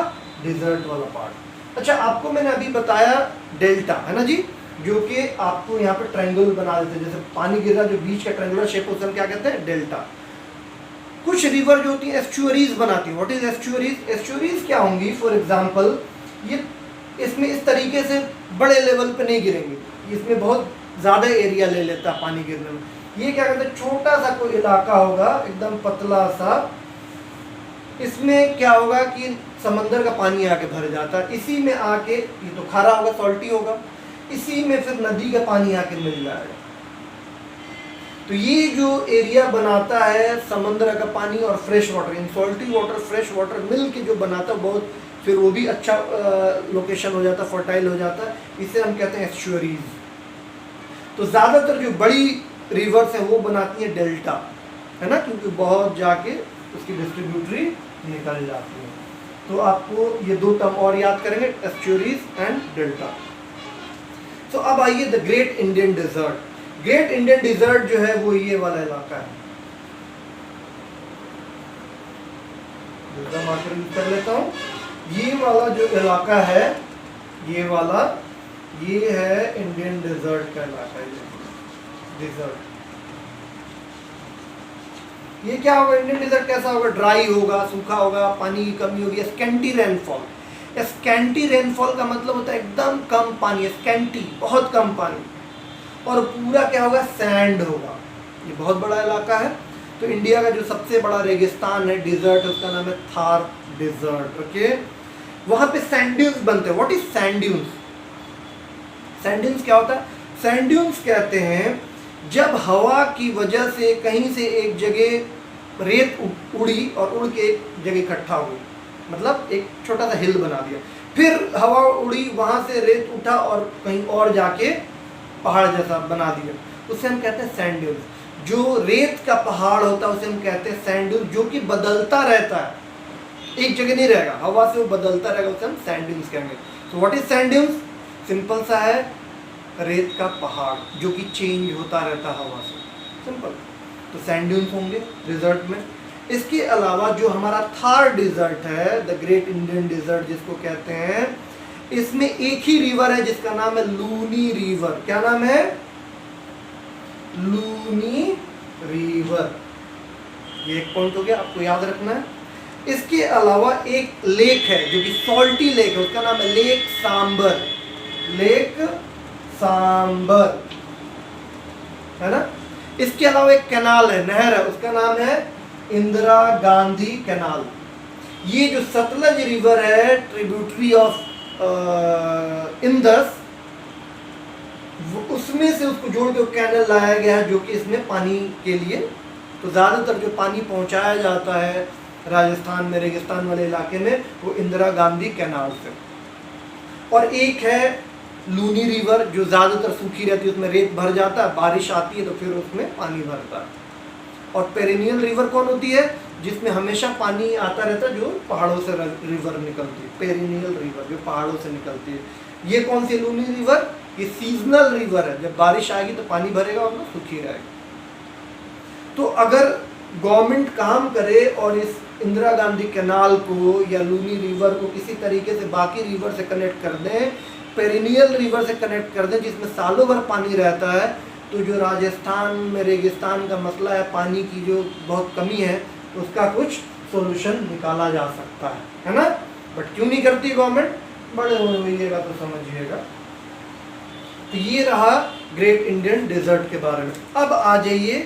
डिजर्ट वाला पार्ट। अच्छा, आपको मैंने अभी बताया डेल्टा है ना जी, जो कि आपको यहाँ पे ट्रायंगल बना देते हैं, जैसे पानी गिर रहा जो बीच का ट्रायंगुलर शेप होता है क्या कहते हैं? डेल्टा। कुछ रिवर जो होती है एस्चुअरीज बनाती है। What is एस्चुअरीज? एस्चुअरीज क्या होंगी? फॉर एग्जांपल ये इसमें इस तरीके से बड़े लेवल पे नहीं गिरेंगे, इसमें बहुत ज़्यादा एरिया ले लेता है पानी गिरने में। ये क्या कहते हैं? छोटा सा कोई इलाका होगा एकदम पतला सा, इसमें क्या होगा कि समंदर का पानी आके भर जाता है, इसी में आके ये तो खारा होगा, सॉल्टी होगा, इसी में फिर नदी का पानी आके मिल जाएगा। तो ये जो एरिया बनाता है समंदर का पानी और फ्रेश वाटर, इन सॉल्टी वाटर फ्रेश वाटर मिल के जो बनाता है बहुत, फिर वो भी अच्छा लोकेशन हो जाता है, फर्टाइल हो जाता है, इसे हम कहते हैं एस्चुअरीज। तो ज़्यादातर जो बड़ी रिवर्स हैं वो बनाती हैं डेल्टा, है ना, क्योंकि बहुत जाके उसकी डिस्ट्रीब्यूटरी निकल जाती है। तो आपको ये दो टर्म और याद करेंगे, एस्चुअरीज एंड डेल्टा। तो अब आइए the great Indian Desert. Great Indian Desert जो है वो ये वाला इलाका है, मार्कर यूज कर लेता हूँ। ये वाला जो इलाका है ये वाला, ये है इंडियन डेजर्ट का इलाका है। डेजर्ट ये क्या होगा? इंडियन डेजर्ट कैसा होगा? ड्राई होगा, सूखा होगा, पानी की कमी होगी, स्कैंटी रेनफॉल। स्कैंटी रेनफॉल का मतलब होता है एकदम कम पानी, स्कैंटी बहुत कम पानी, और पूरा क्या होगा? सैंड होगा। ये बहुत बड़ा इलाका है। तो इंडिया का जो सबसे बड़ा रेगिस्तान है डिजर्ट, उसका नाम है थार डिजर्ट। ओके, वहां पे सैंड ड्यून्स बनते हैं। What is sand dunes? Sand dunes क्या होता है? सैंड ड्यून्स कहते हैं जब हवा की वजह से कहीं से एक जगह रेत उड़ी और उड़ के एक जगह इकट्ठा हुई, मतलब एक छोटा सा हिल बना दिया, फिर हवा उड़ी वहां से रेत उठा और कहीं और जाके पहाड़ जैसा बना दिया, उसे हम कहते हैं सैंड ड्यून्स। जो रेत का पहाड़ होता है उसे हम कहते हैं सैंड ड्यून्स, जो कि बदलता रहता है, एक जगह नहीं रहेगा, हवा से वो बदलता रहेगा, उसे हम सैंड ड्यून्स कहेंगे। तो what is sand dunes? Simple सा है, रेत का पहाड़ जो कि चेंज होता रहता है हवा से, सिंपल। तो सैंड ड्यून्स होंगे डिजर्ट में। इसके अलावा जो हमारा थार डिजर्ट है, द ग्रेट इंडियन डिजर्ट जिसको कहते हैं, इसमें एक ही रिवर है जिसका नाम है लूनी रिवर। क्या नाम है? लूनी रिवर। ये एक पॉइंट हो गया, आपको याद रखना है। इसके अलावा एक लेक है जो कि सॉल्टी लेक है, उसका नाम है लेक सांबर। लेक सांबर, है ना। इसके अलावा एक कैनाल है, नहर है, उसका नाम है इंदिरा गांधी कैनाल। ये जो सतलज रिवर है, ट्रिब्यूटरी ऑफ इंदस, उसमें से उसको जोड़ के कैनल लाया गया है जो कि इसमें पानी के लिए, तो ज़्यादातर जो पानी पहुंचाया जाता है राजस्थान में रेगिस्तान वाले इलाके में वो इंदिरा गांधी कैनाल से। और एक है लूनी रिवर जो ज़्यादातर सूखी रहती है, उसमें रेत भर जाता है, बारिश आती है तो फिर उसमें पानी भरता है। और पेरिनियल रिवर कौन होती है? जिसमें हमेशा पानी आता रहता है, जो पहाड़ों से रिवर निकलती है, पेरिनियल रिवर जो पहाड़ों से निकलती है। ये कौन सी लूनी रिवर? ये सीजनल रिवर है, जब बारिश आएगी तो पानी भरेगा और वो सूखी रहेगी। तो अगर गवर्नमेंट काम करे और इस इंदिरा गांधी कैनाल को या लूनी रिवर को किसी तरीके से बाकी रिवर से कनेक्ट कर दें, पेरिनियल रिवर से कनेक्ट कर दें जिसमें सालों भर पानी रहता है, तो जो राजस्थान में रेगिस्तान का मसला है, पानी की जो बहुत कमी है, उसका कुछ सॉल्यूशन निकाला जा सकता है ना। बट क्यों नहीं करती गवर्नमेंट, बड़े होइएगा तो समझिएगा। तो ये रहा ग्रेट इंडियन डेजर्ट के बारे में। अब आ जाइए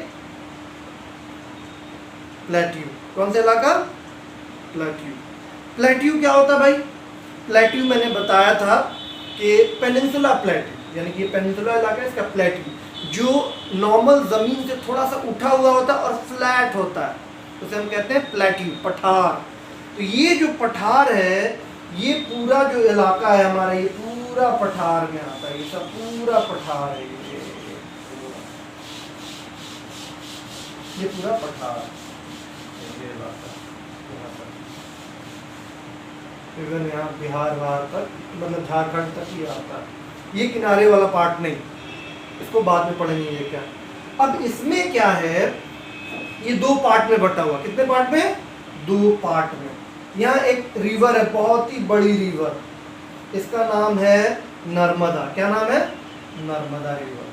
प्लेट्यू। कौन सा इलाका? प्लेट्यू। प्लेट्यू क्या होता है भाई? प्लेट्यू मैंने बताया था कि पेनिनसुला प्लेट्यू, यानी कि पेनिनसुला इलाका है, इसका प्लेट्यू जो नॉर्मल ज़मीन से थोड़ा सा उठा हुआ होता है और फ्लैट होता है, उसे हम कहते हैं प्लेट्यू, पठार। तो ये जो पठार है, ये पूरा जो इलाका है हमारा, ये पूरा पठार में आता है, ये सब पूरा पठार है, ये पूरा पठार, ये इलाका इवन यहाँ बिहार वहार तक, मतलब झारखंड तक ये आता है। ये किनारे वाला पार्ट नहीं, इसको बाद में पढ़ेंगे ये क्या। अब इसमें क्या है, ये दो पार्ट में बटा हुआ। कितने पार्ट में? दो पार्ट में। यहाँ एक रिवर है, बहुत ही बड़ी रिवर, इसका नाम है नर्मदा। क्या नाम है? नर्मदा रिवर।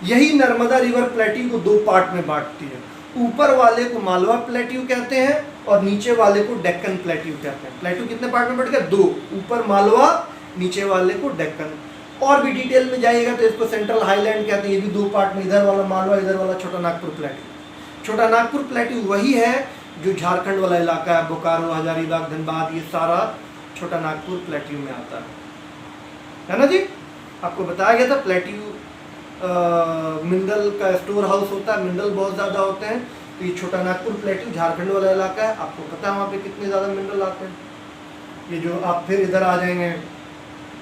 यही नर्मदा रिवर प्लेट्यू को दो पार्ट में बांटती है। ऊपर वाले को मालवा प्लेट्यू कहते हैं और नीचे वाले को डेक्कन प्लेट्यू कहते हैं। प्लेट्यू कितने पार्ट में बट गया? दो, ऊपर मालवा, नीचे वाले को डेक्कन। और भी डिटेल में जाइएगा तो इसको सेंट्रल हाईलैंड कहते हैं, ये भी दो पार्ट में, इधर वाला मालवा, इधर वाला छोटा नागपुर प्लेट्यू। छोटा नागपुर प्लेट्यू वही है जो झारखंड वाला इलाका है, बोकारो, हजारीबाग, धनबाद, ये सारा छोटा नागपुर प्लेट्यू में आता है ना जी। आपको बताया गया था प्लेट्यू मिनरल का स्टोर हाउस होता है, मिनरल बहुत ज़्यादा होते हैं। तो ये छोटा नागपुर प्लेट्यू झारखंड वाला इलाका है। आपको पता है वहाँ पे कितने ज़्यादा मिनरल आते हैं। ये जो आप फिर इधर आ जाएंगे,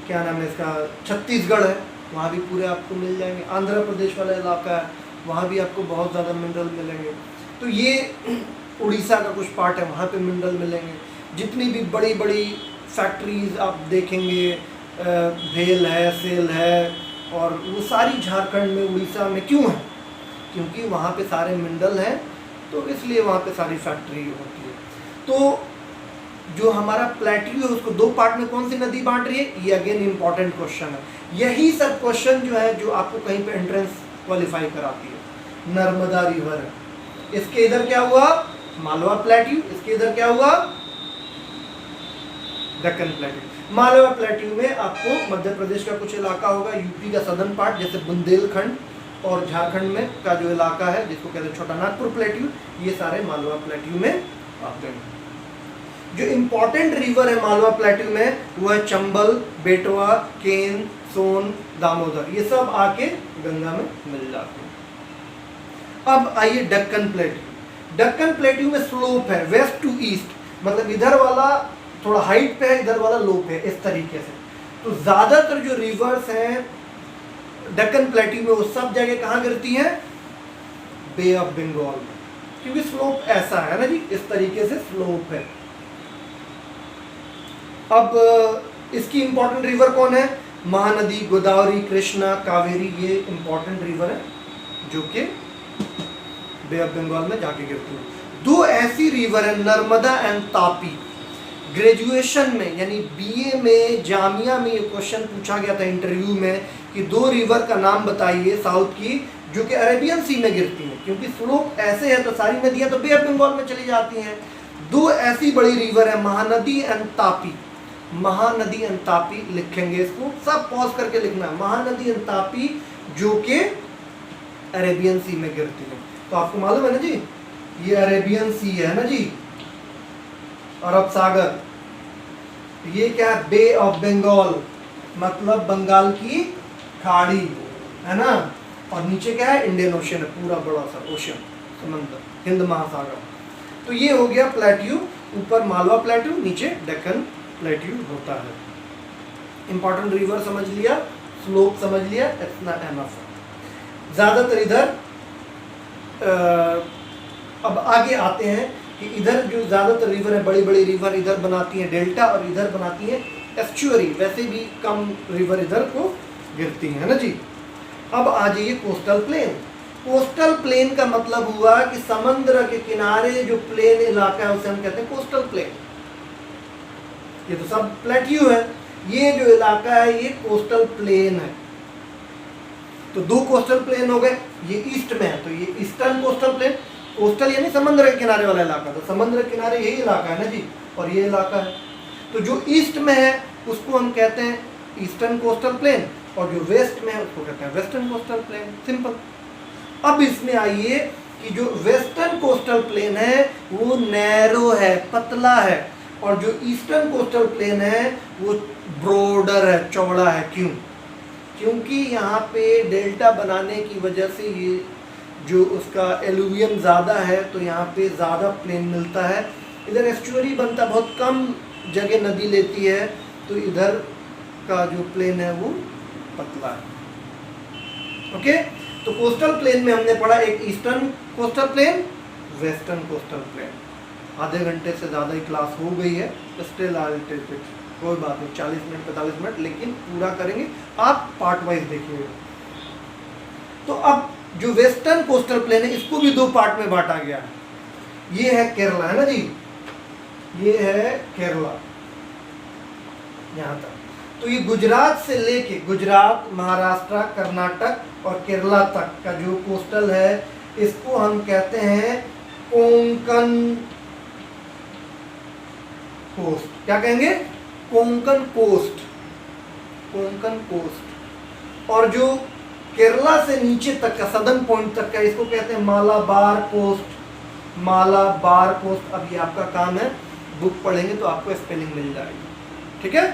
क्या नाम है इसका, छत्तीसगढ़ है, वहाँ भी पूरे आपको मिल जाएंगे। आंध्र प्रदेश वाला इलाका है, वहाँ भी आपको बहुत ज़्यादा मिनरल मिलेंगे। तो ये उड़ीसा का कुछ पार्ट है, वहाँ पे मिनरल मिलेंगे। जितनी भी बड़ी बड़ी फैक्ट्रीज आप देखेंगे, भेल है, सेल है, और वो सारी झारखंड में, उड़ीसा में क्यों है? क्योंकि वहाँ पे सारे मिनरल हैं, तो इसलिए वहाँ पे सारी फैक्ट्री होती है। तो जो हमारा प्लेट्यू है उसको दो पार्ट में कौन सी नदी बांट रही है? ये अगेन इंपॉर्टेंट क्वेश्चन है। यही सब क्वेश्चन जो है जो आपको कहीं पे एंट्रेंस क्वालिफाई कराती है। नर्मदा रिवर है, इसके इधर क्या हुआ? मालवा प्लेट्यू। इसके इधर क्या हुआ? डेक्कन प्लेट्यू। मालवा प्लेट्यू में आपको मध्य प्रदेश का कुछ इलाका होगा, यूपी का सदर्न पार्ट जैसे बुंदेलखंड, और झारखंड में का जो इलाका है जिसको कहते हैं छोटा नागपुर प्लेट्यू, ये सारे मालवा प्लेट्यू में आते हैं। जो इम्पोर्टेंट रिवर है मालवा प्लेट्यू में वो है चंबल, बेटवा, केन, सोन, दामोदर, ये सब आके गंगा में मिल जाते हैं। अब आइए डेक्कन प्लेट्यू। डेक्कन प्लेट्यू में स्लोप है वेस्ट टू ईस्ट, मतलब इधर वाला थोड़ा हाइट पे है, इधर वाला लो पे है, इस तरीके से। तो ज़्यादातर जो रिवर्स हैं डेक्कन प्लेट्यू में वो सब जगह कहाँ गिरती हैं? बे ऑफ बंगाल में, क्योंकि स्लोप ऐसा है ना जी, इस तरीके से स्लोप है। अब इसकी इंपॉर्टेंट रिवर कौन है? महानदी, गोदावरी, कृष्णा, कावेरी, ये इंपॉर्टेंट रिवर है जो कि बे ऑफ बंगाल में जाके गिरती है। दो ऐसी रिवर है, नर्मदा एंड तापी। ग्रेजुएशन में यानी बीए में, जामिया में ये क्वेश्चन पूछा गया था इंटरव्यू में कि दो रिवर का नाम बताइए साउथ की जो कि अरेबियन सी में गिरती हैं। क्योंकि स्लोप ऐसे है तो सारी नदियां तो बे ऑफ बंगाल में चली जाती हैं। दो ऐसी बड़ी रिवर है, महानदी एंड तापी। महानदी एंड तापी लिखेंगे, इसको सब पॉज करके लिखना है, महानदी एंड तापी जो कि अरेबियन सी में गिरती है। तो आपको मालूम है ना जी, ये अरेबियन सी है ना जी, अरब सागर। ये क्या है? बे ऑफ बंगाल, मतलब बंगाल की खाड़ी है ना, और नीचे क्या है? इंडियन ओशन है, पूरा बड़ा सा ओशन, समंदर, हिंद महासागर। तो ये हो गया प्लेट्यू, ऊपर मालवा प्लेट्यू, नीचे डेक्कन प्लेट्यू होता है। इंपॉर्टेंट रिवर समझ लिया, स्लोप समझ लिया, इतना एनफ है। ज़्यादातर इधर अब आगे आते हैं कि इधर जो ज़्यादातर रिवर है, बड़ी बड़ी रिवर इधर बनाती हैं डेल्टा और इधर बनाती हैं एस्चुअरी। वैसे भी कम रिवर इधर को गिरती हैं ना जी। अब आ जाइए कोस्टल प्लेन। कोस्टल प्लेन का मतलब हुआ कि समुद्र के किनारे जो प्लेन इलाका है उसे हम कहते हैं कोस्टल प्लेन। ये तो सब प्लेट्यू है, ये जो इलाका है ये कोस्टल प्लेन है। तो दो कोस्टल प्लेन हो गए, ये ईस्ट में है तो ये ईस्टर्न कोस्टल प्लेन, कोस्टल यानी समुद्र के किनारे वाला इलाका, तो समुद्र के किनारे यही इलाका है ना जी, और ये इलाका है। तो जो ईस्ट में है उसको हम कहते हैं ईस्टर्न कोस्टल प्लेन, और जो वेस्ट में है उसको कहते हैं वेस्टर्न कोस्टल प्लेन, सिंपल। अब इसमें आइए कि जो वेस्टर्न कोस्टल प्लेन है वो नैरो है, पतला है, और जो ईस्टर्न कोस्टल प्लेन है वो ब्रॉडर है, चौड़ा है। क्यों? क्योंकि यहाँ पे डेल्टा बनाने की वजह से ये जो उसका एलुवियम ज़्यादा है तो यहाँ पे ज़्यादा प्लेन मिलता है। इधर एस्चुअरी बनता, बहुत कम जगह नदी लेती है, तो इधर का जो प्लेन है वो पतला है। ओके, तो कोस्टल प्लेन में हमने पढ़ा एक eastern coastal plain, western coastal plain. आधे घंटे से ज़्यादा ही क्लास हो गई है, still I will take it, कोई बात नहीं, 40 मिनट 45 मिनट, लेकिन पूरा करेंगे, आप पार्ट वाइज देखिएगा। तो अब जो वेस्टर्न कोस्टल प्लेन है इसको भी दो पार्ट में बांटा गया है। ये है केरला, है ना जी, ये है केरला यहाँ तक। तो ये गुजरात से लेके गुजरात, महाराष्ट्र, कर्नाटक और केरला तक का जो कोस्टल है इसको हम कहते हैं कोंकण कोस्ट। क्या कहेंगे? Konkan coast, Konkan coast. और जो केरला से नीचे तक का सदर्न पॉइंट तक का इसको कहते हैं मालाबार कोस्ट, मालाबार कोस्ट। अब ये आपका काम है, बुक पढ़ेंगे तो आपको स्पेलिंग मिल जाएगी, ठीक है।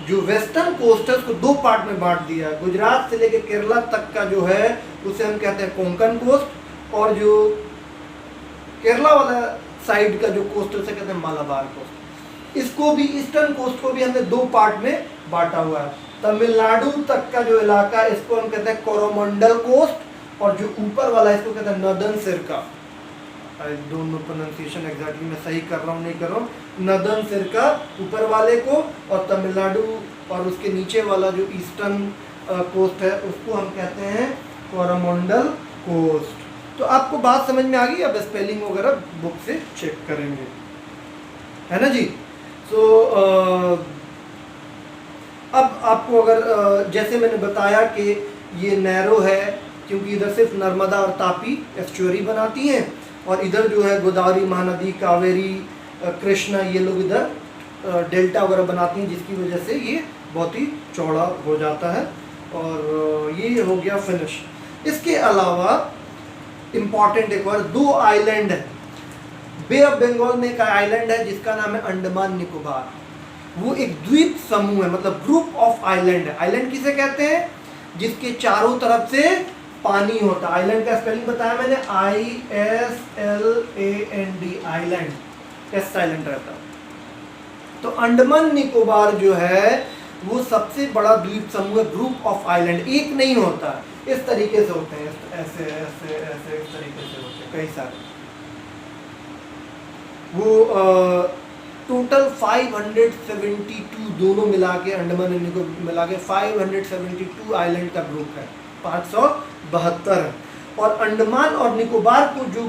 जो वेस्टर्न कोस्ट है उसको दो पार्ट में बांट दिया है, गुजरात से लेकर केरला तक का जो है उसे हम कहते हैं कोंकण कोस्ट, और जो केरला वाला साइड का जो कोस्ट है उसे कहते हैं मालाबार कोस्ट। इसको भी, ईस्टर्न कोस्ट को भी हमने दो पार्ट में बांटा हुआ है। तमिलनाडु तक का जो इलाका है इसको हम कहते हैं कोरोमंडल कोस्ट, और जो ऊपर वाला इसको कहते हैं नदन सिरका। I don't know pronunciation exactly, मैं सही कर रहा हूँ नहीं कर रहा हूँ। नदन सिरका ऊपर वाले को, और तमिलनाडु और उसके नीचे वाला जो ईस्टर्न कोस्ट है उसको हम कहते हैं कोरोमंडल कोस्ट। तो आपको बात समझ में आ गई? अब स्पेलिंग वगैरह बुक से चेक करेंगे, है ना जी। सो अब आपको अगर जैसे मैंने बताया कि ये नैरो है क्योंकि इधर सिर्फ नर्मदा और तापी एस्चुअरी बनाती हैं, और इधर जो है गोदावरी, महानदी, कावेरी, कृष्णा, ये लोग इधर डेल्टा वगैरह बनाती हैं, जिसकी वजह से ये बहुत ही चौड़ा हो जाता है। और ये हो गया फिनिश। इसके अलावा इम्पॉर्टेंट एक और दो आइलैंड है। बे ऑफ बंगाल में एक आइलैंड है जिसका नाम है अंडमान निकोबार। वो एक द्वीप समूह है, मतलब ग्रुप ऑफ आइलैंड है। आइलैंड किसे कहते हैं? जिसके चारों तरफ से पानी होता है। आइलैंड का स्पेलिंग बताया मैंने, ISLAND, आइलैंड, एस साइलेंट रहता है। तो अंडमान निकोबार जो है वो सबसे बड़ा द्वीप समूह है, ग्रुप ऑफ आइलैंड। एक नहीं होता, इस तरीके से होते हैं, ऐसे ऐसे ऐसे इस तरीके से होते हैं कई सारे। वो टोटल 572 दोनों मिला के, अंडमान और निकोबार मिला के 572 आइलैंड का ग्रुप है, 572 है। और अंडमान और निकोबार को जो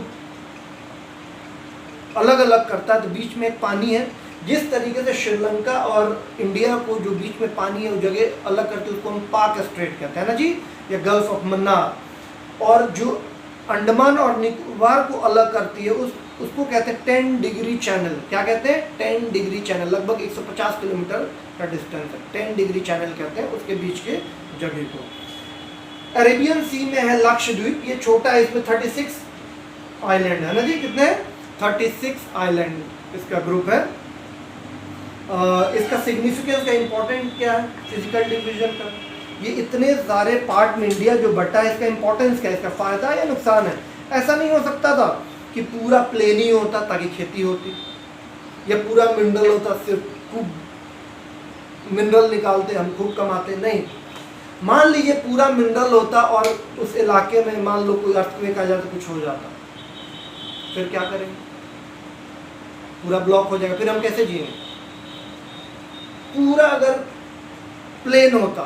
अलग अलग करता है तो बीच में एक पानी है। जिस तरीके से श्रीलंका और इंडिया को जो बीच में पानी है वो जगह अलग करते हैं, उसको हम पाक स्ट्रेट कहते हैं ना जी, या गल्फ ऑफ मन्नार। और जो अंडमान और निकोबार को अलग करती है उसको कहते हैं 10 डिग्री चैनल। क्या कहते हैं? 10 डिग्री चैनल, लगभग 150 किलोमीटर का डिस्टेंस है, 10 डिग्री चैनल कहते हैं उसके बीच के जगह को। अरेबियन सी में है लक्षद्वीप, ये छोटा है, इसमें 36 आइलैंड है ना जी। कितने? 36 आइलैंड इसका ग्रुप है। इसका सिग्निफिकेंस का इम्पोर्टेंट क्या है फिजिकल डिवीजन का? ये इतने सारे पार्ट में इंडिया जो बटा है, इसका इम्पोर्टेंस क्या है? इसका फ़ायदा या नुकसान है? ऐसा नहीं हो सकता था कि पूरा प्लेन ही होता ताकि खेती होती, या पूरा मिनरल होता, सिर्फ खूब मिनरल निकालते हम खूब कमाते। नहीं, मान लीजिए पूरा मिनरल होता और उस इलाके में मान लो कोई अर्थक्वेक आ जाता, कुछ हो जाता, फिर क्या करेंगे? पूरा ब्लॉक हो जाएगा, फिर हम कैसे जिएंगे? पूरा अगर प्लेन होता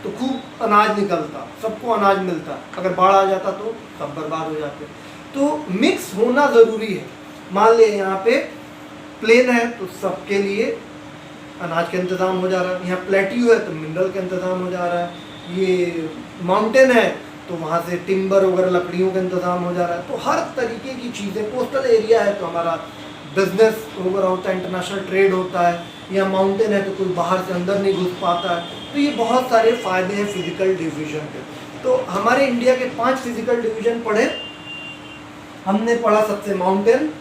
तो खूब अनाज निकलता, सबको अनाज मिलता, अगर बाढ़ आ जाता तो सब बर्बाद हो जाते। तो मिक्स होना ज़रूरी है। मान लिया यहाँ पे प्लेन है तो सबके लिए अनाज का इंतज़ाम हो जा रहा है, यहाँ प्लेट्यू है तो मिनरल का इंतज़ाम हो जा रहा है, ये माउंटेन है तो वहाँ से टिम्बर वगैरह लकड़ियों का इंतज़ाम हो जा रहा है। तो हर तरीके की चीज़ें, कोस्टल एरिया है तो हमारा बिजनेस वगैरह होता है, इंटरनेशनल ट्रेड होता है, या माउंटेन है तो कोई बाहर से अंदर नहीं घुस पाता है। तो ये बहुत सारे फ़ायदे हैं फिज़िकल डिवीज़न के। तो हमारे इंडिया के 5 फिज़िकल डिवीज़न पढ़े हमने। पढ़ा सबसे माउंटेन,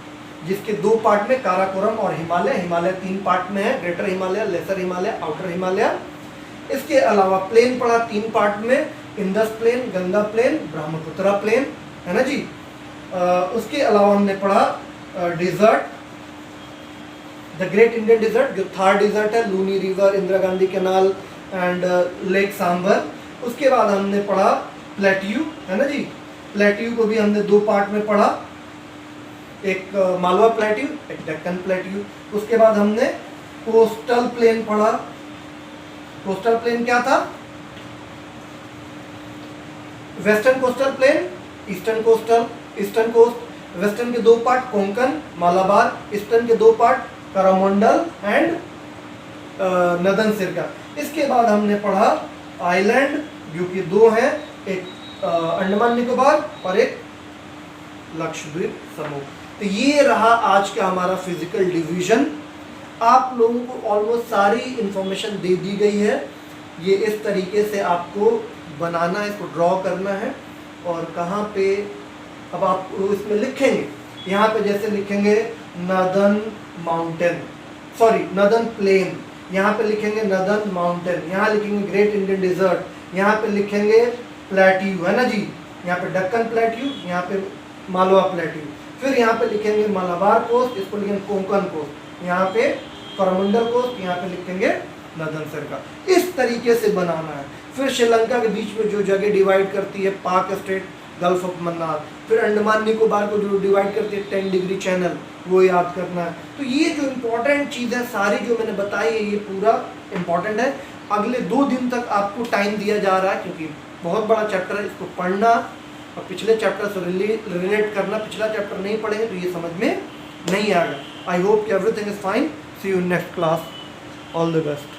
जिसके 2 पार्ट में काराकोरम और हिमालय। हिमालय 3 पार्ट में है, greater Himalaya, lesser Himalaya, outer Himalaya. इसके अलावा प्लेन पढ़ा 3 पार्ट में, Indus plain, Ganga plain, Brahmaputra plain, है ना जी। उसके अलावा हमने पढ़ा desert, the great Indian desert, जो थार डिजर्ट है, Luni river, Indira Gandhi canal and lake Sambhar. उसके बाद हमने पढ़ा प्लेट्यू, है ना जी। प्लेट्यू को भी हमने 2 पार्ट में पढ़ा, एक मालवा प्लेट्यू, एक डेक्कन प्लेट्यू। उसके बाद हमने कोस्टल प्लेन पढ़ा। कोस्टल प्लेन क्या था? Western coastal plain, eastern coastal, eastern coast. Western के 2 पार्ट कोंकण, मालाबार, ईस्टर्न के 2 पार्ट कोरोमंडल एंड नदन सिरका। इसके बाद हमने पढ़ा आइलैंड, जो कि 2 हैं, एक अंडमान निकोबार और एक लक्षद्वीप समूह। तो ये रहा आज का हमारा फिजिकल डिवीजन। आप लोगों को ऑलमोस्ट सारी इंफॉर्मेशन दे दी गई है। ये इस तरीके से आपको बनाना है, इसको ड्रॉ करना है। और कहाँ पे अब आप इसमें लिखेंगे, यहाँ पे जैसे लिखेंगे northern mountain, sorry northern plain, यहाँ पे लिखेंगे नदन माउंटेन, यहाँ लिखेंगे ग्रेट इंडियन डिजर्ट, यहाँ पे लिखेंगे प्लेट्यू, है ना जी। यहाँ पे डक्कन प्लेट्यू, यहाँ पे मालवा प्लेट्यू। फिर यहाँ पे लिखेंगे मालाबार कोस्ट, इसको लिखेंगे कोंकण कोस्ट, यहाँ पे कोरोमंडल कोस्ट, यहाँ पे लिखेंगे नदन सिरका। इस तरीके से बनाना है। फिर श्रीलंका के बीच में जो जगह डिवाइड करती है पाक स्टेट, गल्फ ऑफ मन्नार, फिर अंडमान निकोबार को जो डिवाइड करती है 10 डिग्री चैनल, वो याद करना है। तो ये जो इम्पोर्टेंट चीज़ है सारी जो मैंने बताई है, ये पूरा इम्पोर्टेंट है। अगले 2 दिन तक आपको टाइम दिया जा रहा है, क्योंकि बहुत बड़ा चैप्टर है, इसको पढ़ना और पिछले चैप्टर से रिलेट करना। पिछला चैप्टर नहीं पढ़ेंगे तो ये समझ में नहीं आएगा। आई होप कि everything is fine. See you next class. All the best.